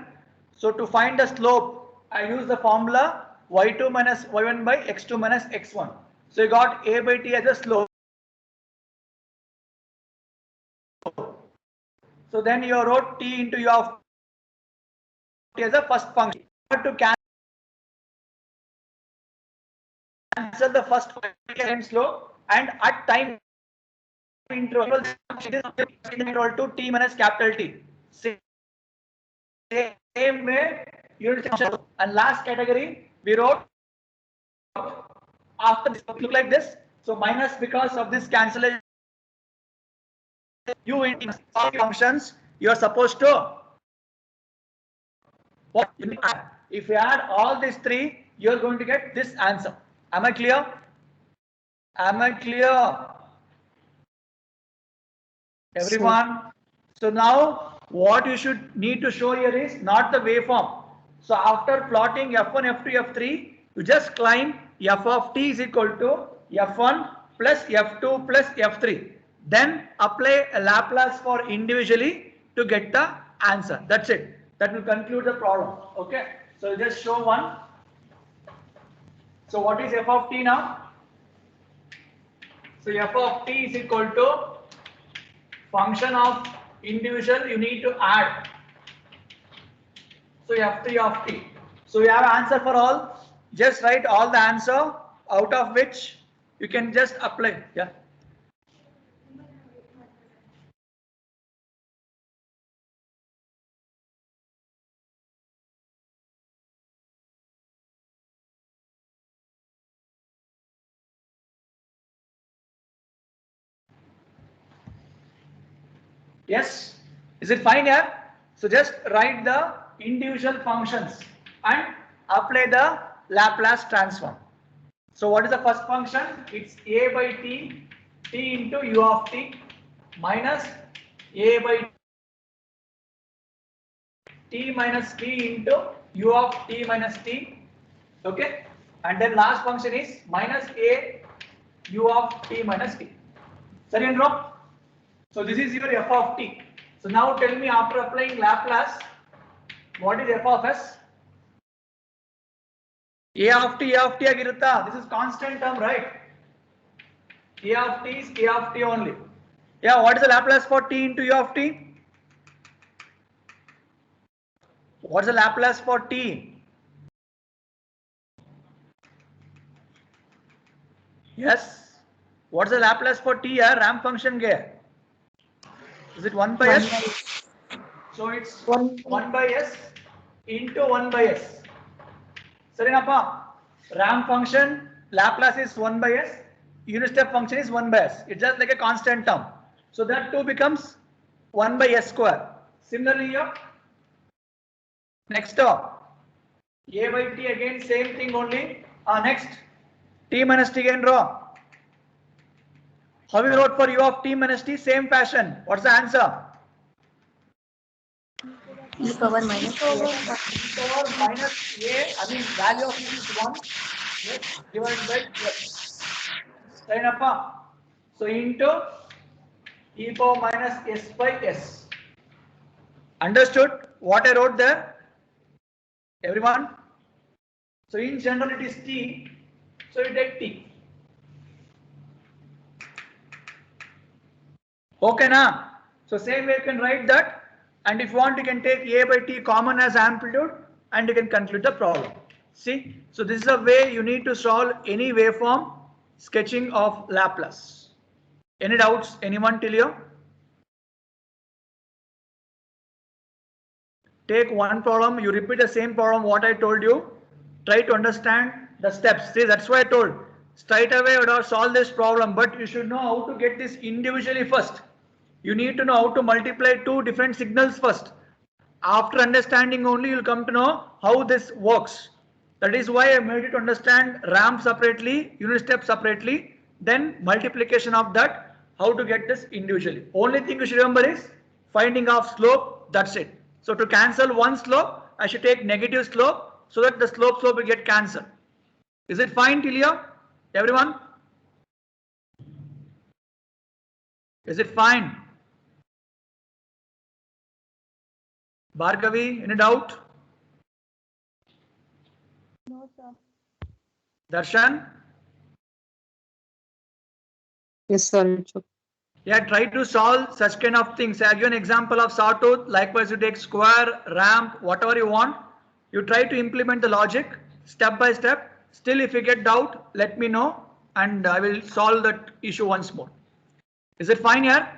Speaker 2: So to find the slope, I use the formula y2 minus y1 by x2 minus x1. So you got a by t as a slope. So then you wrote t into u of t as a first function. To cancel the first function slope and at time interval to t minus capital T. Same way unit function. And last category we wrote after this look like this. So minus because of this cancellation you in functions you are supposed to what if you add all these three you are going to get this answer. Am I clear? Am I clear? Everyone? So now what you should need to show here is not the waveform. So after plotting f1, f2, f3, you just climb f of t is equal to f1 plus f2 plus f3. Then apply a Laplace for individually to get the answer. That's it. That will conclude the problem. Okay. So just show one. So what is f of t now? So f of t is equal to function of individual you need to add. So f3 of t. So we have answer for all. Just write all the answer out of which you can just apply. Yeah. Yes, is it fine here? So just write the individual functions and apply the Laplace transform. So what is the first function? It's a by t, t into u of t minus a by t minus t into u of t minus t. Okay, and then last function is minus a u of t minus t. Sorry, and wrong. So this is your f of t. So now tell me after applying Laplace, what is f of s? A of t agirutta. This is constant term, right? A of t is a of t only. Yeah, what is the Laplace for t into u of t? What is the Laplace for t? Yes. What is the Laplace for t? Ramp function ge. Is it 1 by s? So it's 1 by s into 1 by s. Sarinappa, ramp function Laplace is 1 by s, unit step function is 1 by s. It's just like a constant term. So that 2 becomes 1 by s square. Similarly here, next term, a by t again same thing only. Next, t minus t again draw. How we wrote for u of t minus t? Same fashion. What's the answer?
Speaker 3: E power minus
Speaker 2: E power minus a, I mean value of u is 1, yes, divided by s. Right up. So into e power minus s by s. Understood what I wrote there? Everyone? So in general it is t, so you take t. Okay na? So same way you can write that, and if you want you can take a by t common as amplitude and you can conclude the problem. See, so this is a way you need to solve any waveform sketching of Laplace. Any doubts? Anyone till here? Take one problem, you repeat the same problem what I told you. Try to understand the steps. See, that's why I told. Straight away you would have solved this problem, but you should know how to get this individually first. You need to know how to multiply two different signals first. After understanding only you'll come to know how this works. That is why I made you to understand ramp separately, unit step separately, then multiplication of that, how to get this individually. Only thing you should remember is finding of slope, that's it. So to cancel one slope, I should take negative slope so that the slope will get cancelled. Is it fine till here, everyone? Is it fine? Bhargavi, any doubt?
Speaker 4: No, sir.
Speaker 2: Darshan?
Speaker 7: Yes, sir. It's okay.
Speaker 2: Yeah, try to solve such kind of things. I give an example of sawtooth. Likewise, you take square, ramp, whatever you want. You try to implement the logic step by step. Still, if you get doubt, let me know and I will solve that issue once more. Is it fine here?